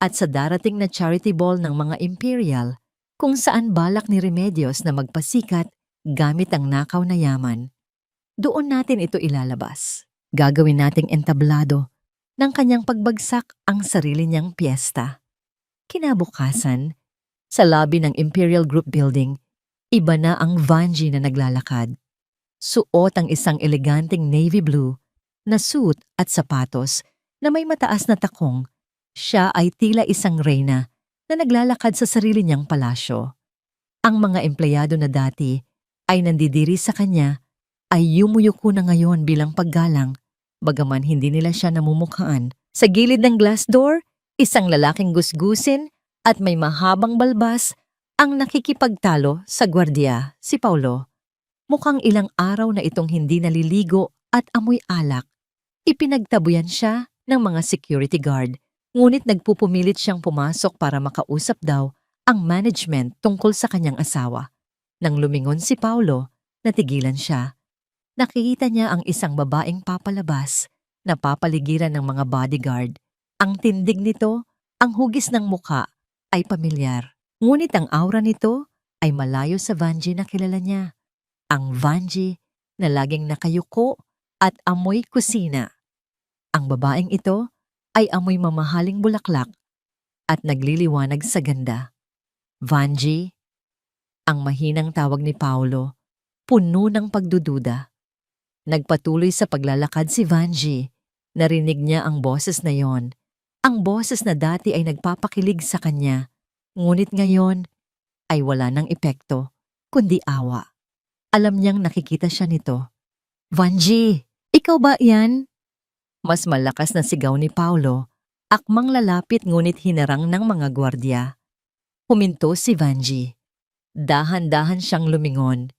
At sa darating na charity ball ng mga Imperial, kung saan balak ni Remedios na magpasikat gamit ang nakaw na yaman. Doon natin ito ilalabas. Gagawin nating entablado ng kanyang pagbagsak ang sarili niyang piyesta. Kinabukasan, sa lobby ng Imperial Group Building, iba na ang Vanji na naglalakad. Suot ang isang eleganteng navy blue na suit at sapatos na may mataas na takong. Siya ay tila isang reyna na naglalakad sa sarili niyang palasyo. Ang mga empleyado na dati ay nandidiri sa kanya ay yumuyuko na ngayon bilang paggalang, bagaman hindi nila siya namumukhaan. Sa gilid ng glass door, isang lalaking gusgusin at may mahabang balbas ang nakikipagtalo sa gwardiya, si Paulo. Mukhang ilang araw na itong hindi naliligo at amoy alak. Ipinagtabuyan siya ng mga security guard, ngunit nagpupumilit siyang pumasok para makausap daw ang management tungkol sa kanyang asawa. Nang lumingon si Paulo, natigilan siya. Nakikita niya ang isang babaeng papalabas na papaligiran ng mga bodyguard. Ang tindig nito, ang hugis ng muka ay pamilyar. Ngunit ang aura nito ay malayo sa Vanji na kilala niya. Ang Vanji na laging nakayuko at amoy kusina. Ang babaeng ito ay amoy mamahaling bulaklak at nagliliwanag sa ganda. Vanji, ang mahinang tawag ni Paulo, puno ng pagdududa. Nagpatuloy sa paglalakad si Vanji. Narinig niya ang boses na yon. Ang boses na dati ay nagpapakilig sa kanya. Ngunit ngayon ay wala ng epekto, kundi awa. Alam niyang nakikita siya nito. Vanji, ikaw ba yan? Mas malakas na sigaw ni Paulo, akmang lalapit ngunit hinarang ng mga gwardya. Huminto si Vanji. Dahan-dahan siyang lumingon.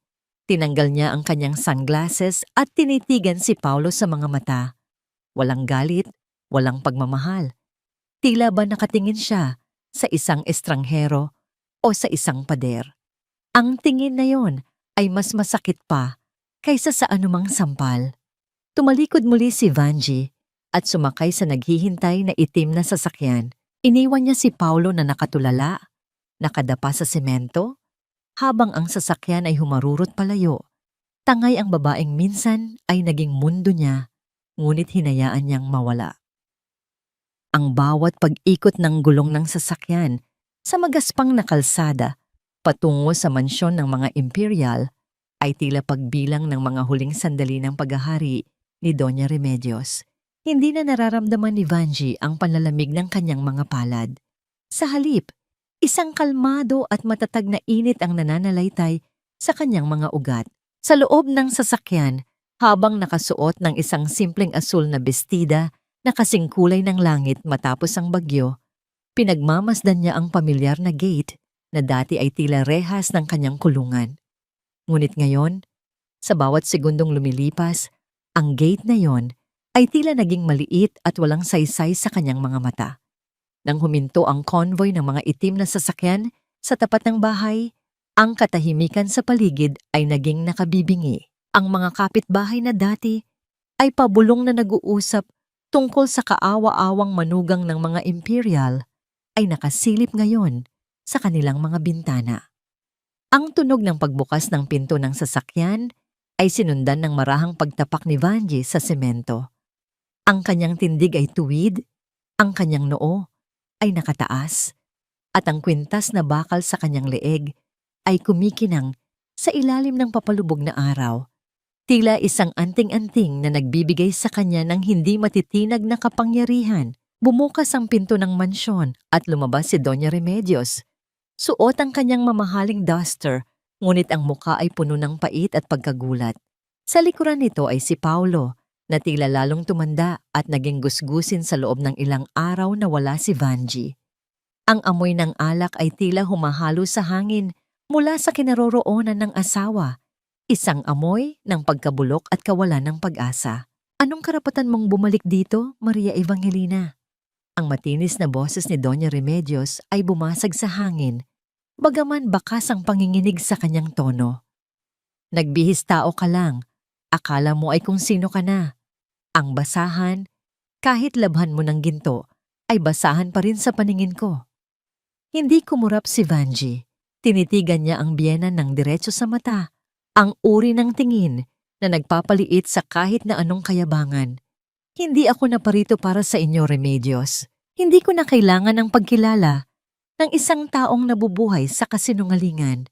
Tinanggal niya ang kanyang sunglasses at tinitigan si Paulo sa mga mata. Walang galit, walang pagmamahal. Tila ba nakatingin siya sa isang estranghero o sa isang pader. Ang tingin na yon ay mas masakit pa kaysa sa anumang sampal. Tumalikod muli si Vanji at sumakay sa naghihintay na itim na sasakyan. Iniwan niya si Paulo na nakatulala, nakadapa sa semento, habang ang sasakyan ay humarurot palayo. Tangay ang babaeng minsan ay naging mundo niya, ngunit hinayaan niyang mawala. Ang bawat pag-ikot ng gulong ng sasakyan sa magaspang na kalsada patungo sa mansyon ng mga Imperial ay tila pagbilang ng mga huling sandali ng paghahari ni Doña Remedios. Hindi na nararamdaman ni Vanji ang panlalamig ng kanyang mga palad. Sa halip, isang kalmado at matatag na init ang nananalaytay sa kanyang mga ugat. Sa loob ng sasakyan, habang nakasuot ng isang simpleng asul na bestida na kasing kulay ng langit matapos ang bagyo, pinagmamasdan niya ang pamilyar na gate na dati ay tila rehas ng kanyang kulungan. Ngunit ngayon, sa bawat segundong lumilipas, ang gate na yon ay tila naging maliit at walang saysay sa kanyang mga mata. Nang huminto ang convoy ng mga itim na sasakyan sa tapat ng bahay, ang katahimikan sa paligid ay naging nakabibingi. Ang mga kapitbahay na dati ay pabulong na nag-uusap tungkol sa kaawa-awang manugang ng mga Imperial ay nakasilip ngayon sa kanilang mga bintana. Ang tunog ng pagbukas ng pinto ng sasakyan ay sinundan ng marahang pagtapak ni Vanji sa semento. Ang kanyang tindig ay tuwid, ang kanyang noo ay nakataas, at ang kwintas na bakal sa kanyang leeg ay kumikinang sa ilalim ng papalubog na araw. Tila isang anting-anting na nagbibigay sa kanya ng hindi matitinag na kapangyarihan. Bumukas ang pinto ng mansyon at lumabas si Doña Remedios. Suot ang kanyang mamahaling duster, ngunit ang muka ay puno ng pait at pagkagulat. Sa likuran nito ay si Paulo, na tila lalong tumanda at naging gusgusin sa loob ng ilang araw na wala si Vanji. Ang amoy ng alak ay tila humahalo sa hangin mula sa kinaroroonan ng asawa, isang amoy ng pagkabulok at kawalan ng pag-asa. Anong karapatan mong bumalik dito, Maria Evangelina? Ang matinis na boses ni Doña Remedios ay bumasag sa hangin, bagaman bakas ang panginginig sa kanyang tono. Nagbihis tao ka lang, akala mo ay kung sino ka na. Ang basahan, Kahit labhan mo ng ginto, ay basahan pa rin sa paningin ko. Hindi kumurap si Vanji. Tinitigan niya ang biyenan ng diretso sa mata, ang uri ng tingin na nagpapaliit sa kahit na anong kayabangan. Hindi ako naparito para sa inyo, Remedios. Hindi ko na kailangan ng pagkilala ng isang taong nabubuhay sa kasinungalingan.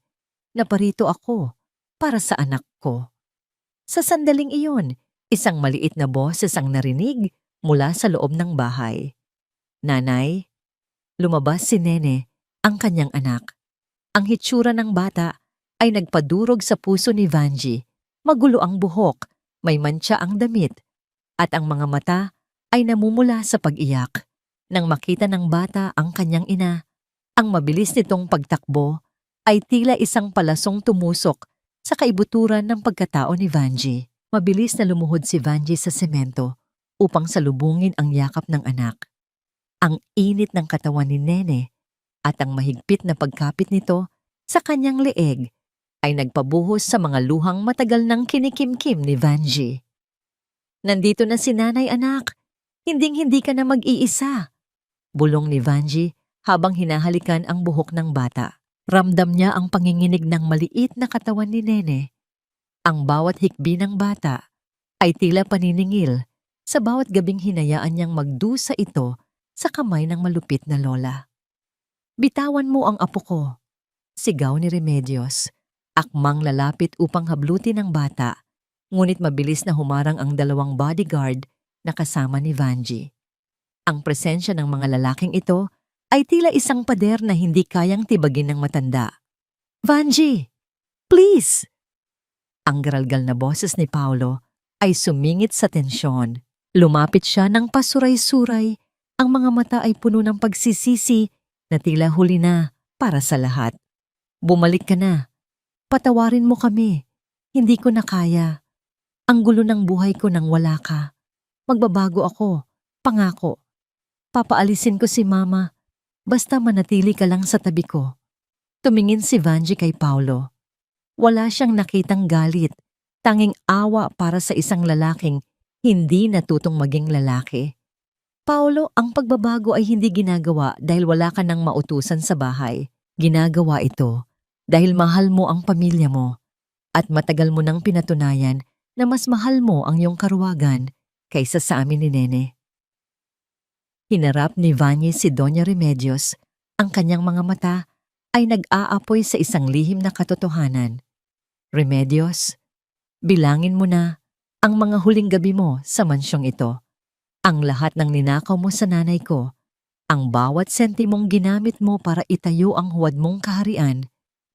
Naparito ako para sa anak ko. Sa sandaling iyon, isang maliit na boses ang narinig mula sa loob ng bahay. Nanay, lumabas si Nene, ang kanyang anak. Ang hitsura ng bata ay nagpadurog sa puso ni Vanji. Magulo ang buhok, may mantsa ang damit, at ang mga mata ay namumula sa pag-iyak. Nang makita ng bata ang kanyang ina, ang mabilis nitong pagtakbo ay tila isang palasong tumusok sa kaibuturan ng pagkatao ni Vanji. Mabilis na lumuhod si Vanji sa semento upang salubungin ang yakap ng anak. Ang init ng katawan ni Nene at ang mahigpit na pagkapit nito sa kanyang leeg ay nagpabuhos sa mga luhang matagal nang kinikimkim ni Vanji. Nandito na si nanay, anak. Hinding-hindi ka na mag-iisa. Bulong ni Vanji habang hinahalikan ang buhok ng bata. Ramdam niya ang panginginig ng maliit na katawan ni Nene. Ang bawat hikbi ng bata ay tila paniningil sa bawat gabing hinayaan niyang magdusa ito sa kamay ng malupit na lola. Bitawan mo ang apo ko, sigaw ni Remedios. Akmang lalapit upang hablutin ang bata, ngunit mabilis na humarang ang dalawang bodyguard na kasama ni Vanji. Ang presensya ng mga lalaking ito ay tila isang pader na hindi kayang tibagin ng matanda. Vanji, please! Ang garalgal na boses ni Paolo ay sumingit sa tensyon. Lumapit siya ng pasuray-suray. Ang mga mata ay puno ng pagsisisi na tila huli na para sa lahat. Bumalik ka na. Patawarin mo kami. Hindi ko na kaya. Ang gulo ng buhay ko nang wala ka. Magbabago ako. Pangako. Papaalisin ko si Mama. Basta manatili ka lang sa tabi ko. Tumingin si Vanji kay Paolo. Wala siyang nakitang galit. Tanging awa para sa isang lalaking hindi natutong maging lalaki. Paolo, ang pagbabago ay hindi ginagawa dahil wala ka nang mautusan sa bahay. Ginagawa ito dahil mahal mo ang pamilya mo at matagal mo nang pinatunayan na mas mahal mo ang iyong karuwagan kaysa sa amin ni Nene. Hinarap ni Vanji si Doña Remedios. Ang kanyang mga mata ay nag-aapoy sa isang lihim na katotohanan. Remedios, bilangin mo na ang mga huling gabi mo sa mansyong ito. Ang lahat ng ninakaw mo sa nanay ko, ang bawat sentimong ginamit mo para itayo ang huwad mong kaharian,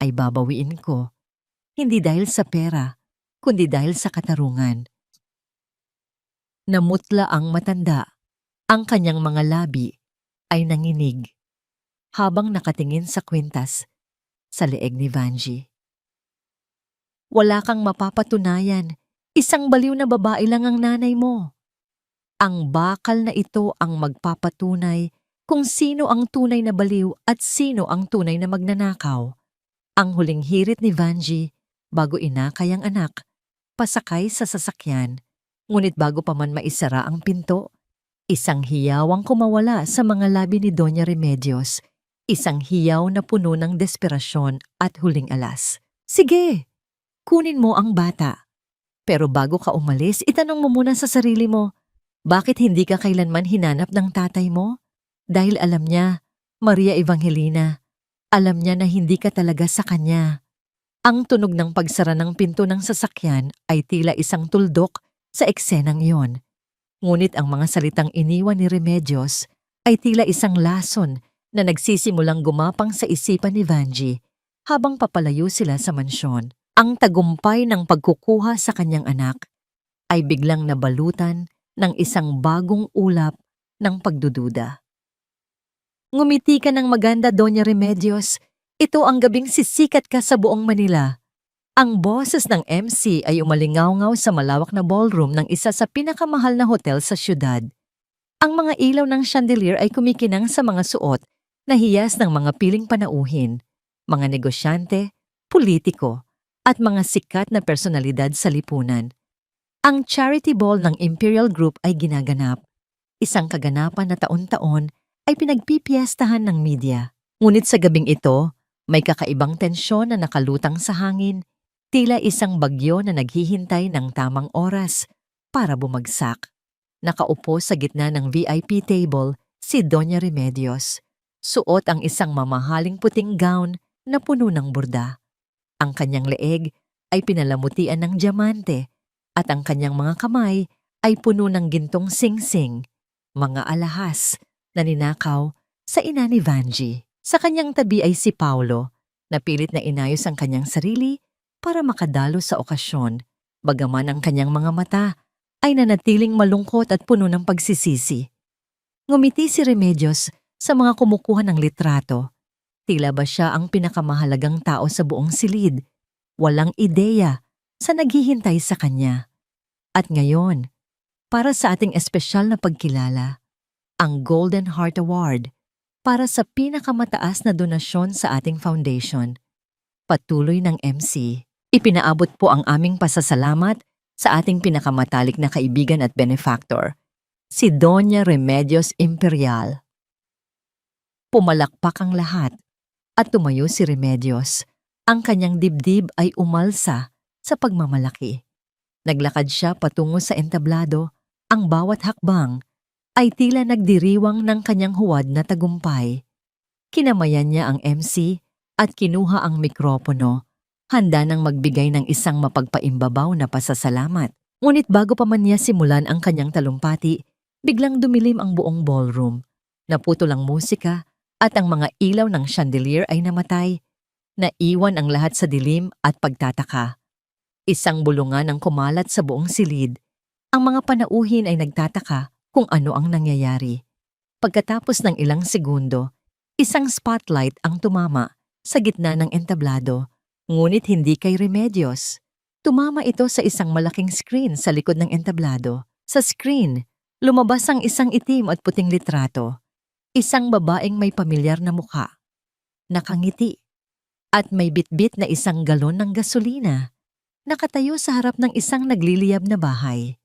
ay babawiin ko. Hindi dahil sa pera, kundi dahil sa katarungan. Namutla ang matanda. Ang kanyang mga labi ay nanginig habang nakatingin sa kwintas sa leeg ni Vanji. Wala kang mapapatunayan. Isang baliw na babae lang ang nanay mo. Ang bakal na ito ang magpapatunay kung sino ang tunay na baliw at sino ang tunay na magnanakaw. Ang huling hirit ni Vanji bago inakay ang anak, pasakay sa sasakyan, ngunit bago pa man maisara ang pinto, isang hiyawang kumawala sa mga labi ni Doña Remedios, isang hiyaw na puno ng desperasyon at huling alas. Sige, kunin mo ang bata. Pero bago ka umalis, itanong mo muna sa sarili mo, bakit hindi ka kailanman hinanap ng tatay mo? Dahil alam niya, Maria Evangelina, alam niya na hindi ka talaga sa kanya. Ang tunog ng pagsara ng pinto ng sasakyan ay tila isang tuldok sa eksenang iyon. Ngunit ang mga salitang iniwan ni Remedios ay tila isang lason na nagsisimulang gumapang sa isipan ni Vanji habang papalayo sila sa mansyon. Ang tagumpay ng pagkukuha sa kanyang anak ay biglang nabalutan ng isang bagong ulap ng pagdududa. Ngumiti ka ng maganda, Doña Remedios. Ito ang gabing sisikat ka sa buong Manila. Ang boses ng MC ay umalingaw-ngaw sa malawak na ballroom ng isa sa pinakamahal na hotel sa syudad. Ang mga ilaw ng chandelier ay kumikinang sa mga suot na hiyas ng mga piling panauhin, mga negosyante, politiko, at mga sikat na personalidad sa lipunan. Ang charity ball ng Imperial Group ay ginaganap. isang kaganapan na taon-taon ay pinagpipiestahan ng media. Ngunit sa gabing ito, may kakaibang tensyon na nakalutang sa hangin, tila isang bagyo na naghihintay ng tamang oras para bumagsak. Nakaupo sa gitna ng VIP table si Doña Remedios. Suot ang isang mamahaling puting gown na puno ng burda. Ang kanyang leeg ay pinalamutian ng diamante at ang kanyang mga kamay ay puno ng gintong singsing, mga alahas na ninakaw sa ina ni Vanji. Sa kanyang tabi ay si Paulo, na pilit na inayos ang kanyang sarili para makadalo sa okasyon, bagaman ang kanyang mga mata ay nanatiling malungkot at puno ng pagsisisi. Ngumiti si Remedios sa mga kumukuha ng litrato. Tila ba siya ang pinakamahalagang tao sa buong silid, walang ideya sa naghihintay sa kanya. At ngayon, para sa ating espesyal na pagkilala, ang Golden Heart Award para sa pinakamataas na donasyon sa ating foundation. Patuloy ng MC, ipinaabot po ang aming pasasalamat sa ating pinakamatalik na kaibigan at benefactor, si Doña Remedios Imperial. Pumalakpak ang lahat at tumayo si Remedios. Ang kanyang dibdib ay umalsa sa pagmamalaki. Naglakad siya patungo sa entablado, ang bawat hakbang ay tila nagdiriwang ng kanyang huwad na tagumpay. Kinamayan niya ang MC at kinuha ang mikropono, handa nang magbigay ng isang mapagpaimbabaw na pasasalamat. Ngunit bago pa man niya simulan ang kanyang talumpati, biglang dumilim ang buong ballroom. Naputol ang musika at ang mga ilaw ng chandelier ay namatay. Naiwan ang lahat sa dilim at pagtataka. Isang bulungan ang kumalat sa buong silid. Ang mga panauhin ay nagtataka kung ano ang nangyayari. Pagkatapos ng ilang segundo, isang spotlight ang tumama sa gitna ng entablado, ngunit hindi kay Remedios. Tumama ito sa isang malaking screen sa likod ng entablado. Sa screen, lumabas ang isang itim at puting litrato. Isang babaeng may pamilyar na mukha, nakangiti, at may bitbit na isang galon ng gasolina. Nakatayo sa harap ng isang nagliliyab na bahay.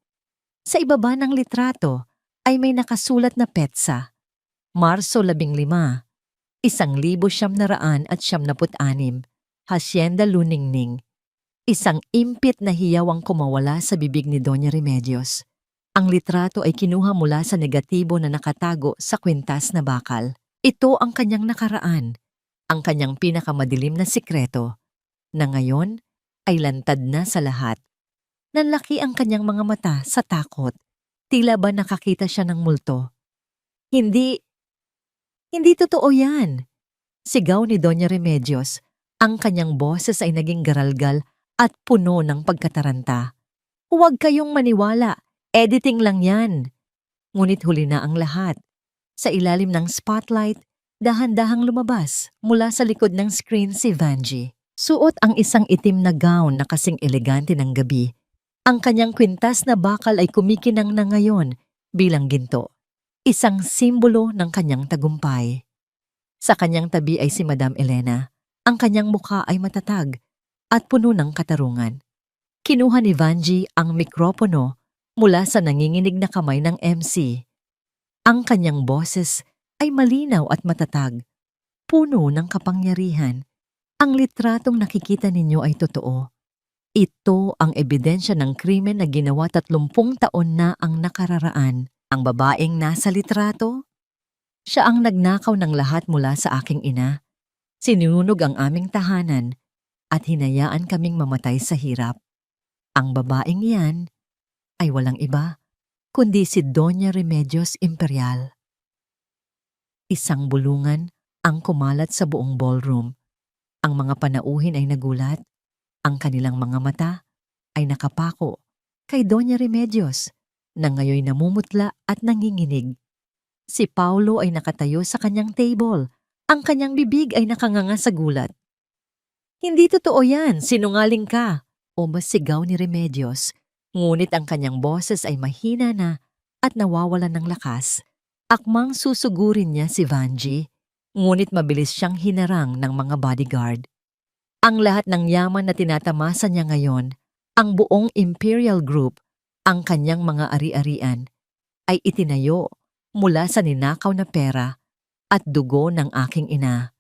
Sa ibaba ng litrato ay may nakasulat na petsa, Marso 15, 1976, Hacienda Luningning. Isang impit na hiyaw ang kumawala sa bibig ni Doña Remedios. Ang litrato ay kinuha mula sa negatibo na nakatago sa kwintas na bakal. Ito ang kanyang nakaraan, ang kanyang pinakamadilim na sikreto, na ngayon ay lantad na sa lahat. Nanlaki ang kanyang mga mata sa takot. Tila ba nakakita siya ng multo? Hindi totoo yan. Sigaw ni Doña Remedios. Ang kanyang boses ay naging garalgal at puno ng pagkataranta. Huwag kayong maniwala, editing lang yan. Ngunit huli na ang lahat. Sa ilalim ng spotlight, dahan-dahang lumabas mula sa likod ng screen si Vanji. Suot ang isang itim na gown na kasing elegante ng gabi. Ang kanyang kwintas na bakal ay kumikinang na ngayon bilang ginto, isang simbolo ng kanyang tagumpay. Sa kanyang tabi ay si Madam Elena. Ang kanyang mukha ay matatag at puno ng katarungan. Kinuha ni Vanji ang mikropono mula sa nanginginig na kamay ng MC. Ang kanyang boses ay malinaw at matatag, puno ng kapangyarihan. Ang litratong nakikita ninyo ay totoo. Ito ang ebidensya ng krimen na ginawa 30 taon na ang nakararaan. Ang babaeng nasa litrato? Siya ang nagnakaw ng lahat mula sa aking ina. Sinunog ang aming tahanan at hinayaan kaming mamatay sa hirap. Ang babaeng iyan ay walang iba kundi si Doña Remedios Imperial. Isang bulungan ang kumalat sa buong ballroom. Ang mga panauhin ay nagulat. Ang kanilang mga mata ay nakapako kay Doña Remedios na ngayoy namumutla at nanginginig. Si Paulo ay nakatayo sa kanyang table. Ang kanyang bibig ay nakanganga sa gulat. Hindi totoo yan, sinungaling ka, o sigaw ni Remedios. Ngunit ang kanyang boses ay mahina na at nawawalan ng lakas. Akmang susugurin niya si Vanji, ngunit mabilis siyang hinarang ng mga bodyguard. Ang lahat ng yaman na tinatamasa niya ngayon, ang buong Imperial Group, ang kanyang mga ari-arian, ay itinayo mula sa ninakaw na pera at dugo ng aking ina.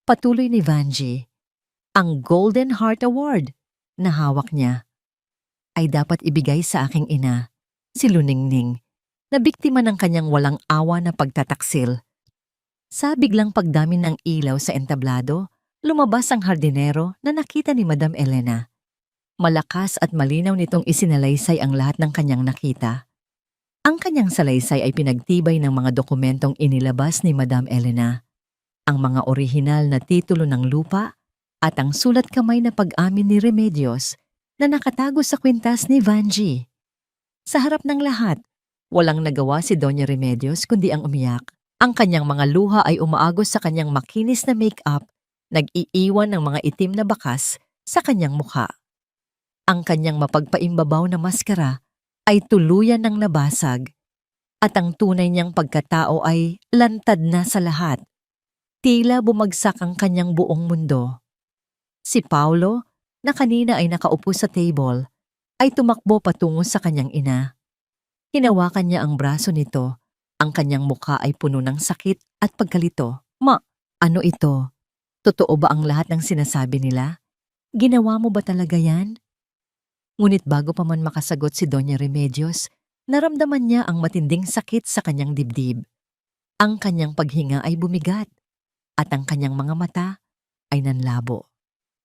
Patuloy ni Vanji, ang Golden Heart Award na hawak niya ay dapat ibigay sa aking ina, si Luningning, na biktima ng kanyang walang awa na pagtataksil. Sa biglang pagdami ng ilaw sa entablado, lumabas ang hardinero na nakita ni Madam Elena. Malakas at malinaw nitong isinalaysay ang lahat ng kanyang nakita. Ang kanyang salaysay ay pinagtibay ng mga dokumentong inilabas ni Madam Elena, ang mga orihinal na titulo ng lupa at ang sulat kamay na pag-amin ni Remedios na nakatago sa kwintas ni Vanji. Sa harap ng lahat, walang nagawa si Doña Remedios kundi ang umiyak. Ang kanyang mga luha ay umaagos sa kanyang makinis na make-up, nag-iiwan ng mga itim na bakas sa kanyang mukha. Ang kanyang mapagpaimbabaw na maskara ay tuluyan ng nabasag at ang tunay niyang pagkatao ay lantad na sa lahat. Tila bumagsak ang kanyang buong mundo. Si Paulo, na kanina ay nakaupo sa table, ay tumakbo patungo sa kanyang ina. Hinawakan niya ang braso nito. Ang kanyang mukha ay puno ng sakit at pagkalito. Ma, ano ito? Totoo ba ang lahat ng sinasabi nila? Ginawa mo ba talaga yan? Ngunit bago pa man makasagot si Doña Remedios, naramdaman niya ang matinding sakit sa kanyang dibdib. Ang kanyang paghinga ay bumigat at ang kanyang mga mata ay nanlabo.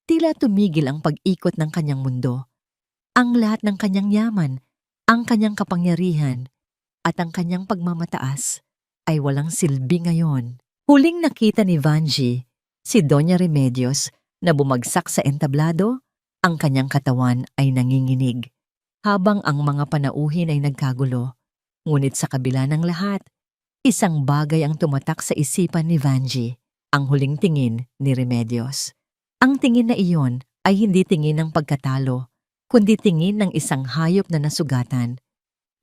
Tila tumigil ang pag-ikot ng kanyang mundo. Ang lahat ng kanyang yaman, ang kanyang kapangyarihan at ang kanyang pagmamataas ay walang silbi ngayon. Huling nakita ni Vanji si Doña Remedios na bumagsak sa entablado. Ang kanyang katawan ay nanginginig, habang ang mga panauhin ay nagkagulo. Ngunit sa kabila ng lahat, isang bagay ang tumatak sa isipan ni Vanji, ang huling tingin ni Remedios. Ang tingin na iyon ay hindi tingin ng pagkatalo, kundi tingin ng isang hayop na nasugatan,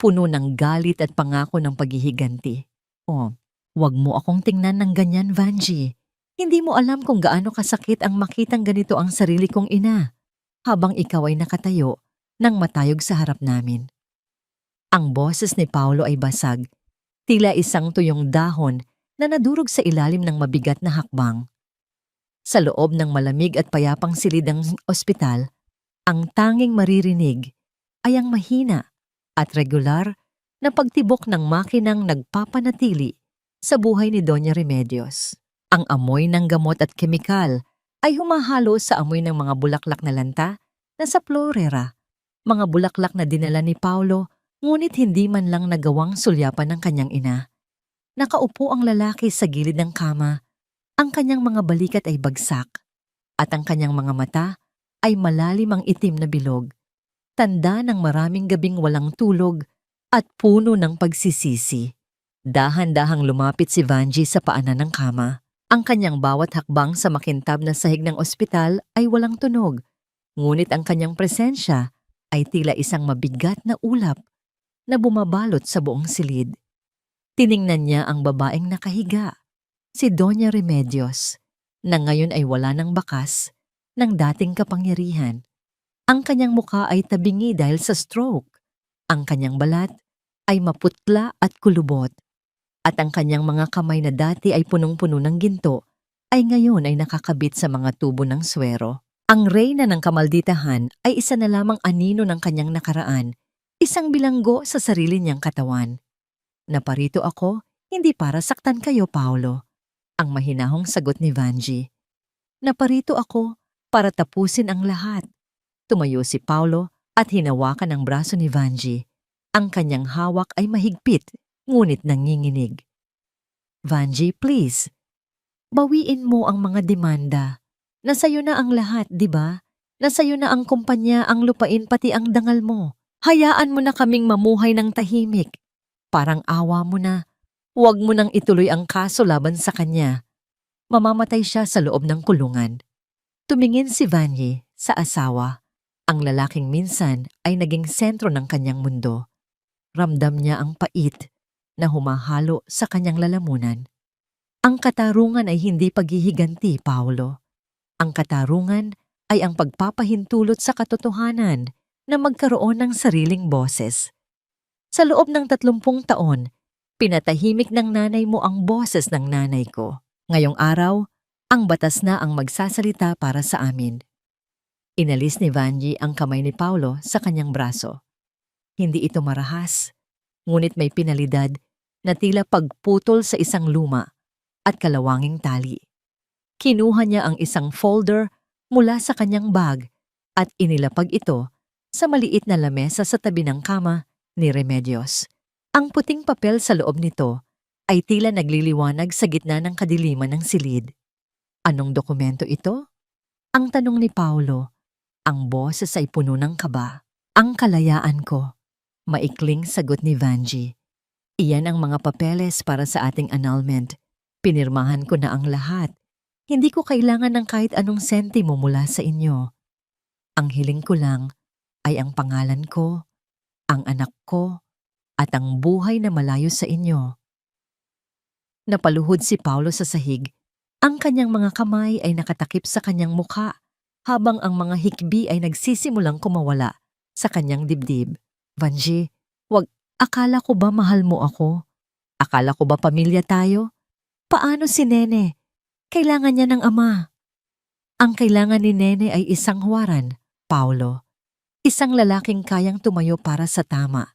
puno ng galit at pangako ng paghihiganti. Oh, wag mo akong tingnan ng ganyan, Vanji. Hindi mo alam kung gaano kasakit ang makitang ganito ang sarili kong ina, habang ikaw ay nakatayo nang matayog sa harap namin. Ang boses ni Paulo ay basag, tila isang tuyong dahon na nadurog sa ilalim ng mabigat na hakbang. Sa loob ng malamig at payapang silid ng ospital, ang tanging maririnig ay ang mahina at regular na pagtibok ng makinang nagpapanatili sa buhay ni Doña Remedios. Ang amoy ng gamot at kemikal ay humahalo sa amoy ng mga bulaklak na lanta na sa florera, mga bulaklak na dinala ni Paulo ngunit hindi man lang nagawang sulyapan ng kanyang ina. Nakaupo ang lalaki sa gilid ng kama, ang kanyang mga balikat ay bagsak at ang kanyang mga mata ay malalim ang itim na bilog, tanda ng maraming gabing walang tulog at puno ng pagsisisi. Dahan-dahang lumapit si Vanji sa paanan ng kama. Ang kanyang bawat hakbang sa makintab na sahig ng ospital ay walang tunog, ngunit ang kanyang presensya ay tila isang mabigat na ulap na bumabalot sa buong silid. Tiningnan niya ang babaeng nakahiga, si Doña Remedios, na ngayon ay wala ng bakas ng dating kapangyarihan. Ang kanyang mukha ay tabingi dahil sa stroke. Ang kanyang balat ay maputla at kulubot. At ang kanyang mga kamay na dati ay punong-puno ng ginto ay ngayon ay nakakabit sa mga tubo ng swero. Ang reyna ng kamalditahan ay isa na lamang anino ng kanyang nakaraan, isang bilanggo sa sarili niyang katawan. Naparito ako, hindi para saktan kayo, Paulo. Ang mahinahong sagot ni Vanji. Naparito ako para tapusin ang lahat. Tumayo si Paulo at hinawakan ang braso ni Vanji. Ang kanyang hawak ay mahigpit, ngunit nanginginig. Vanji, please. Bawiin mo ang mga demanda. Nasa'yo na ang lahat, di ba? Nasa'yo na ang kumpanya, ang lupain, pati ang dangal mo. Hayaan mo na kaming mamuhay ng tahimik. Parang awa mo na. Huwag mo nang ituloy ang kaso laban sa kanya. Mamamatay siya sa loob ng kulungan. Tumingin si Vanji sa asawa. Ang lalaking minsan ay naging sentro ng kanyang mundo. Ramdam niya ang pait na humahalo sa kanyang lalamunan. Ang katarungan ay hindi paghihiganti, Paulo. Ang katarungan ay ang pagpapahintulot sa katotohanan na magkaroon ng sariling boses. Sa loob ng 30 taon, Pinatahimik ng nanay mo ang boses ng nanay ko. Ngayong araw, ang batas na ang magsasalita para sa amin. Inalis ni Vanji ang kamay ni Paulo sa kanyang braso. Hindi ito marahas, ngunit may pinalidad na tila pagputol sa isang luma at kalawanging tali. Kinuha niya ang isang folder mula sa kanyang bag at inilapag ito sa maliit na lamesa sa tabi ng kama ni Remedios. Ang puting papel sa loob nito ay tila nagliliwanag sa gitna ng kadiliman ng silid. Anong dokumento ito? Ang tanong ni Paulo. Ang boses ay puno ng kaba. Ang kalayaan ko. Maikling sagot ni Vanji. Iyan ang mga papeles para sa ating annulment. Pinirmahan ko na ang lahat. Hindi ko kailangan ng kahit anong sentimo mula sa inyo. Ang hiling ko lang ay ang pangalan ko, ang anak ko, at ang buhay na malayo sa inyo. Napaluhod si Paulo sa sahig. Ang kanyang mga kamay ay nakatakip sa kanyang mukha habang ang mga hikbi ay nagsisimulang kumawala sa kanyang dibdib. Vanji, akala ko ba mahal mo ako? Akala ko ba pamilya tayo? Paano si Nene? Kailangan niya ng ama. Ang kailangan ni Nene ay isang huwaran, Paulo. Isang lalaking kayang tumayo para sa tama.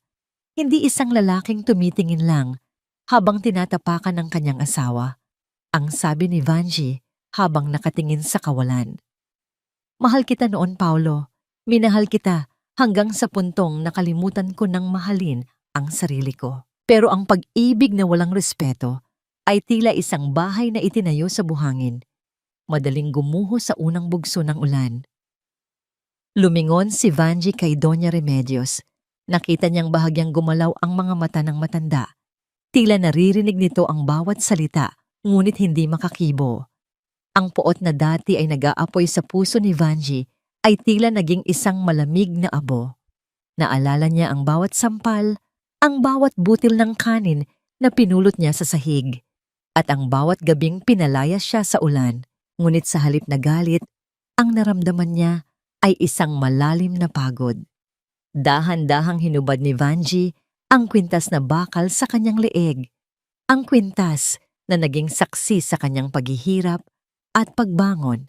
Hindi isang lalaking tumitingin lang habang tinatapakan ng kanyang asawa. Ang sabi ni Vanji habang nakatingin sa kawalan. Mahal kita noon, Paulo. Minahal kita hanggang sa puntong nakalimutan ko ng mahalin ang sarili ko. Pero ang pag-ibig na walang respeto ay tila isang bahay na itinayo sa buhangin. Madaling gumuho sa unang bugso ng ulan. Lumingon si Vanji kay Doña Remedios. Nakita niyang bahagyang gumalaw ang mga mata ng matanda. Tila naririnig nito ang bawat salita, ngunit hindi makakibo. Ang puot na dati ay nag-aapoy sa puso ni Vanji ay tila naging isang malamig na abo. Naalala niya ang bawat sampal, ang bawat butil ng kanin na pinulot niya sa sahig, at ang bawat gabing pinalayas siya sa ulan. Ngunit sa halip na galit, ang naramdaman niya ay isang malalim na pagod. Dahan-dahang hinubad ni Vanji ang kwintas na bakal sa kanyang leeg. Ang kwintas na naging saksi sa kanyang paghihirap at pagbangon.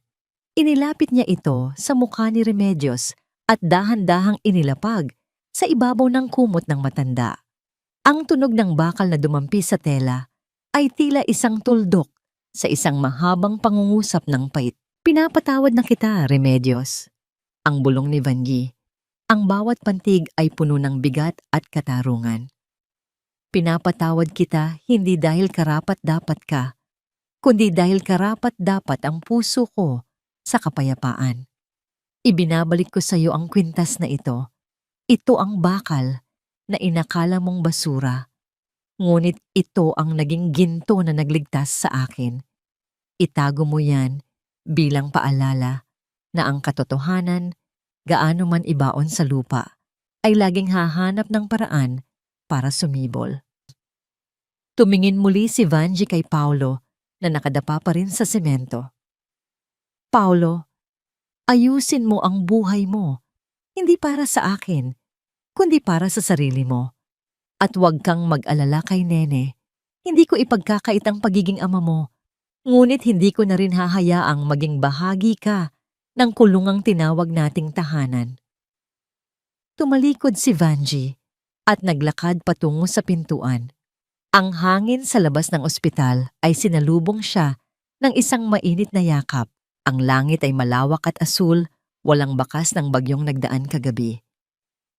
Inilapit niya ito sa mukha ni Remedios at dahan-dahang inilapag sa ibabaw ng kumot ng matanda. Ang tunog ng bakal na dumampi sa tela ay tila isang tuldok sa isang mahabang pangungusap ng pait. Pinapatawad na kita, Remedios. Ang bulong ni Vanji. Ang bawat pantig ay puno ng bigat at katarungan. Pinapatawad kita hindi dahil karapat-dapat ka, kundi dahil karapat-dapat ang puso ko sa kapayapaan. Ibinabalik ko sa iyo ang kwintas na ito. Ito ang bakal na inakala mong basura. Ngunit ito ang naging ginto na nagligtas sa akin. Itago mo yan bilang paalala na ang katotohanan, gaano man ibaon sa lupa, ay laging hahanap ng paraan para sumibol. Tumingin muli si Vanji kay Paulo na nakadapa pa rin sa semento. Paulo, ayusin mo ang buhay mo, hindi para sa akin, kundi para sa sarili mo. At huwag kang mag-alala kay Nene. Hindi ko ipagkakait ang pagiging ama mo, ngunit hindi ko na rin hahayaang maging bahagi ka ng kulungang tinawag nating tahanan. Tumalikod si Vanji at naglakad patungo sa pintuan. Ang hangin sa labas ng ospital ay sinalubong siya ng isang mainit na yakap. Ang langit ay malawak at asul, walang bakas ng bagyong nagdaan kagabi.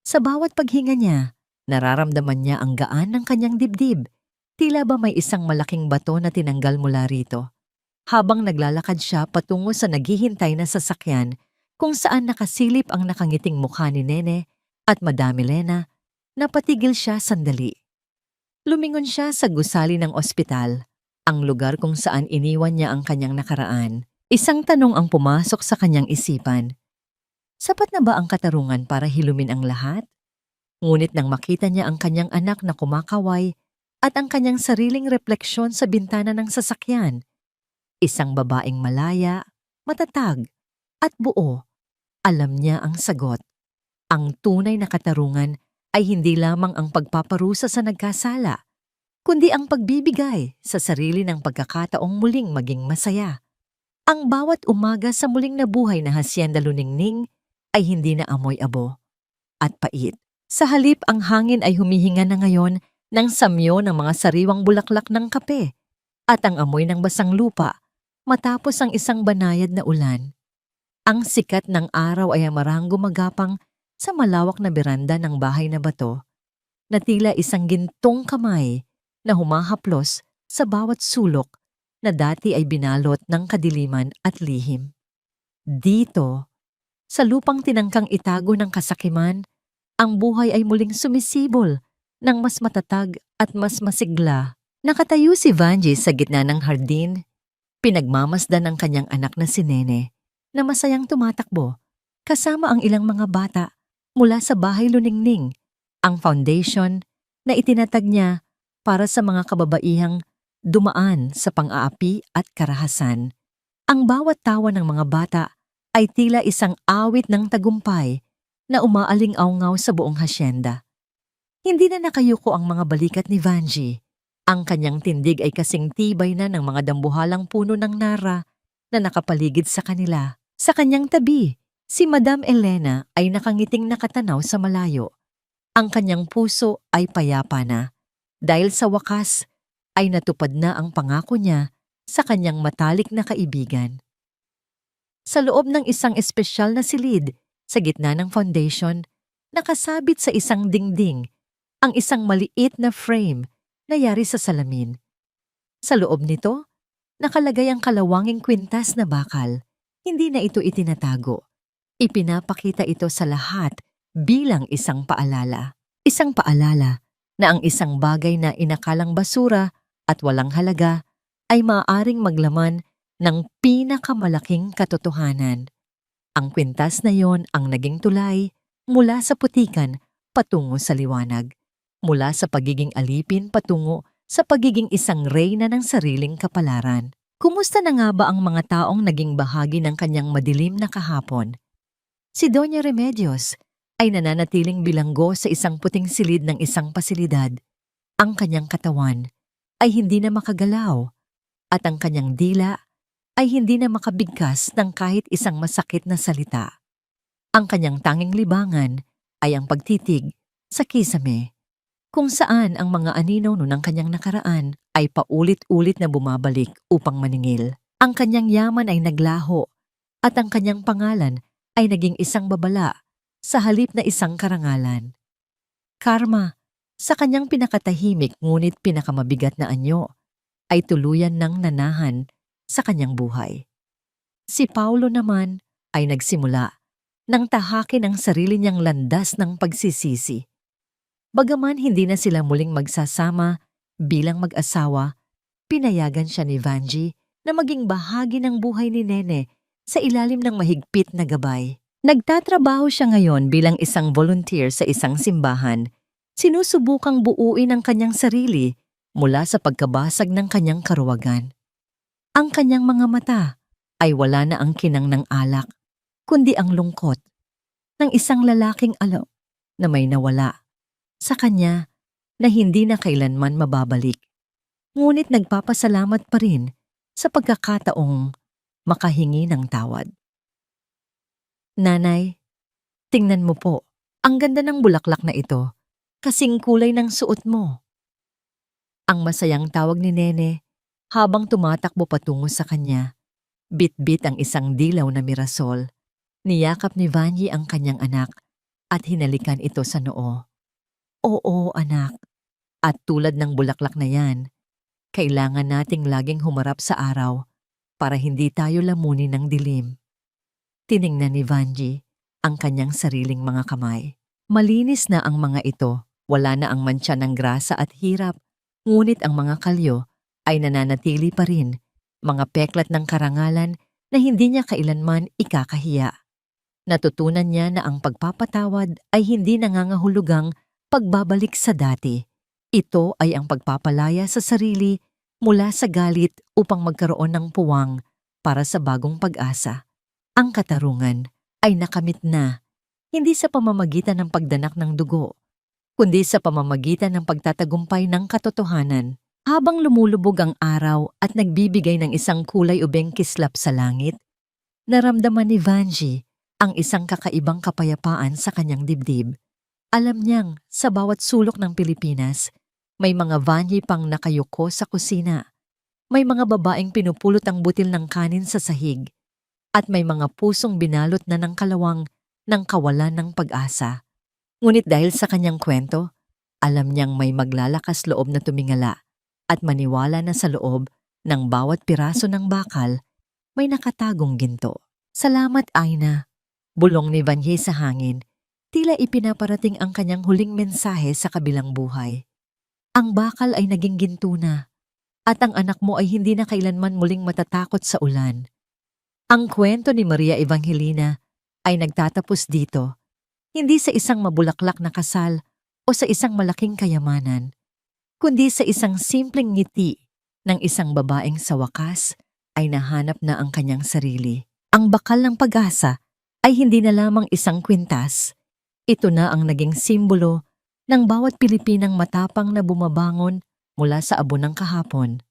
Sa bawat paghinga niya, nararamdaman niya ang gaan ng kanyang dibdib. Tila ba may isang malaking bato na tinanggal mula rito. Habang naglalakad siya patungo sa naghihintay na sasakyan kung saan nakasilip ang nakangiting mukha ni Nene at Madam Elena, napatigil siya sandali. Lumingon siya sa gusali ng ospital, ang lugar kung saan iniwan niya ang kanyang nakaraan. Isang tanong ang pumasok sa kanyang isipan. Sapat na ba ang katarungan para hilumin ang lahat? Ngunit nang makita niya ang kanyang anak na kumakaway at ang kanyang sariling refleksyon sa bintana ng sasakyan, isang babaeng malaya, matatag, at buo, alam niya ang sagot. Ang tunay na katarungan ay hindi lamang ang pagpaparusa sa nagkasala, kundi ang pagbibigay sa sarili ng pagkakataong muling maging masaya. Ang bawat umaga sa muling nabuhay na Hacienda Luningning ay hindi na amoy abo at pait. Sa halip, ang hangin ay humihinga na ngayon ng samyo ng mga sariwang bulaklak ng kape at ang amoy ng basang lupa matapos ang isang banayad na ulan. Ang sikat ng araw ay amarang gumagapang sa malawak na beranda ng bahay na bato na tila isang gintong kamay na humahaplos sa bawat sulok na dati ay binalot ng kadiliman at lihim. Dito, sa lupang tinangkang itago ng kasakiman, ang buhay ay muling sumisibol ng mas matatag at mas masigla. Nakatayo si Vanji sa gitna ng hardin, pinagmamasdan ng kanyang anak na si Nene na masayang tumatakbo kasama ang ilang mga bata mula sa bahay Luningning, ang foundation na itinatag niya para sa mga kababaihang dumaan sa pang-aapi at karahasan. Ang bawat tawa ng mga bata ay tila isang awit ng tagumpay na umaaling-awngaw sa buong hasyenda. Hindi na nakayuko ang mga balikat ni Vanji. Ang kanyang tindig ay kasing tibay na ng mga dambuhalang puno ng nara na nakapaligid sa kanila. Sa kanyang tabi, si Madam Elena ay nakangiting nakatanaw sa malayo. Ang kanyang puso ay payapa na dahil sa wakas ay natupad na ang pangako niya sa kanyang matalik na kaibigan. Sa loob ng isang espesyal na silid sa gitna ng foundation, nakasabit sa isang dingding ang isang maliit na frame na yari sa salamin. Sa loob nito, nakalagay ang kalawanging kwintas na bakal. Hindi na ito itinatago. Ipinapakita ito sa lahat bilang isang paalala. Isang paalala na ang isang bagay na inakalang basura at walang halaga ay maaaring maglaman ng pinakamalaking katotohanan. Ang kwintas na yon ang naging tulay mula sa putikan patungo sa liwanag, mula sa pagiging alipin patungo sa pagiging isang reyna ng sariling kapalaran. Kumusta na nga ba ang mga taong naging bahagi ng kanyang madilim na kahapon? Si Doña Remedios ay nananatiling bilanggo sa isang puting silid ng isang pasilidad. Ang kanyang katawan ay hindi na makagalaw at ang kanyang dila ay hindi na makabigkas ng kahit isang masakit na salita. Ang kanyang tanging libangan ay ang pagtitig sa kisame, kung saan ang mga anino ng kanyang nakaraan ay paulit-ulit na bumabalik upang maningil. Ang kanyang yaman ay naglaho at ang kanyang pangalan ay naging isang babala sa halip na isang karangalan. Karma, sa kanyang pinakatahimik ngunit pinakamabigat na anyo, ay tuluyan ng nanahan sa kanyang buhay. Si Paulo naman ay nagsimula nang tahakin ang sarili niyang landas ng pagsisisi. Bagaman hindi na sila muling magsasama bilang mag-asawa, pinayagan siya ni Vanji na maging bahagi ng buhay ni Nene sa ilalim ng mahigpit na gabay. Nagtatrabaho siya ngayon bilang isang volunteer sa isang simbahan. Sinusubukang buuin ang kanyang sarili mula sa pagkabasag ng kanyang karuwagan. Ang kanyang mga mata ay wala na ang kinang ng alak, kundi ang lungkot ng isang lalaking alaw na may nawala sa kanya na hindi na kailanman mababalik. Ngunit nagpapasalamat pa rin sa pagkakataong makahingi ng tawad. Nanay, tingnan mo po, ang ganda ng bulaklak na ito, kasing kulay ng suot mo. Ang masayang tawag ni Nene habang tumatakbo patungo sa kanya. Bit-bit ang isang dilaw na mirasol. Niyakap ni Vanji ang kanyang anak at hinalikan ito sa noo. Oo, anak. At tulad ng bulaklak na yan, kailangan nating laging humarap sa araw para hindi tayo lamunin ng dilim. Tiningnan ni Vanji ang kanyang sariling mga kamay. Malinis na ang mga ito, wala na ang mantsa ng grasa at hirap, ngunit ang mga kalyo ay nananatili pa rin, mga peklat ng karangalan na hindi niya kailanman ikakahiya. Natutunan niya na ang pagpapatawad ay hindi nangangahulugang pagbabalik sa dati. Ito ay ang pagpapalaya sa sarili mula sa galit upang magkaroon ng puwang para sa bagong pag-asa. Ang katarungan ay nakamit na, hindi sa pamamagitan ng pagdanak ng dugo, kundi sa pamamagitan ng pagtatagumpay ng katotohanan. Habang lumulubog ang araw at nagbibigay ng isang kulay ubeng kislap sa langit, naramdaman ni Vanji ang isang kakaibang kapayapaan sa kanyang dibdib. Alam niyang sa bawat sulok ng Pilipinas, may mga Vanji pang nakayuko sa kusina. May mga babaeng pinupulot ang butil ng kanin sa sahig. At may mga pusong binalot na ng kalawang ng kawalan ng pag-asa. Ngunit dahil sa kanyang kwento, alam niyang may maglalakas loob na tumingala at maniwala na sa loob ng bawat piraso ng bakal may nakatagong ginto. Salamat, Aina. Bulong ni Vanje sa hangin, tila ipinaparating ang kanyang huling mensahe sa kabilang buhay. Ang bakal ay naging ginto na, at ang anak mo ay hindi na kailanman muling matatakot sa ulan. Ang kwento ni Maria Evangelina ay nagtatapos dito, hindi sa isang mabulaklak na kasal o sa isang malaking kayamanan, kundi sa isang simpleng ngiti ng isang babaeng sa wakas ay nahanap na ang kanyang sarili. Ang bakal ng pag-asa ay hindi na lamang isang kwintas. Ito na ang naging simbolo ng bawat Pilipinang matapang na bumabangon mula sa abo ng kahapon.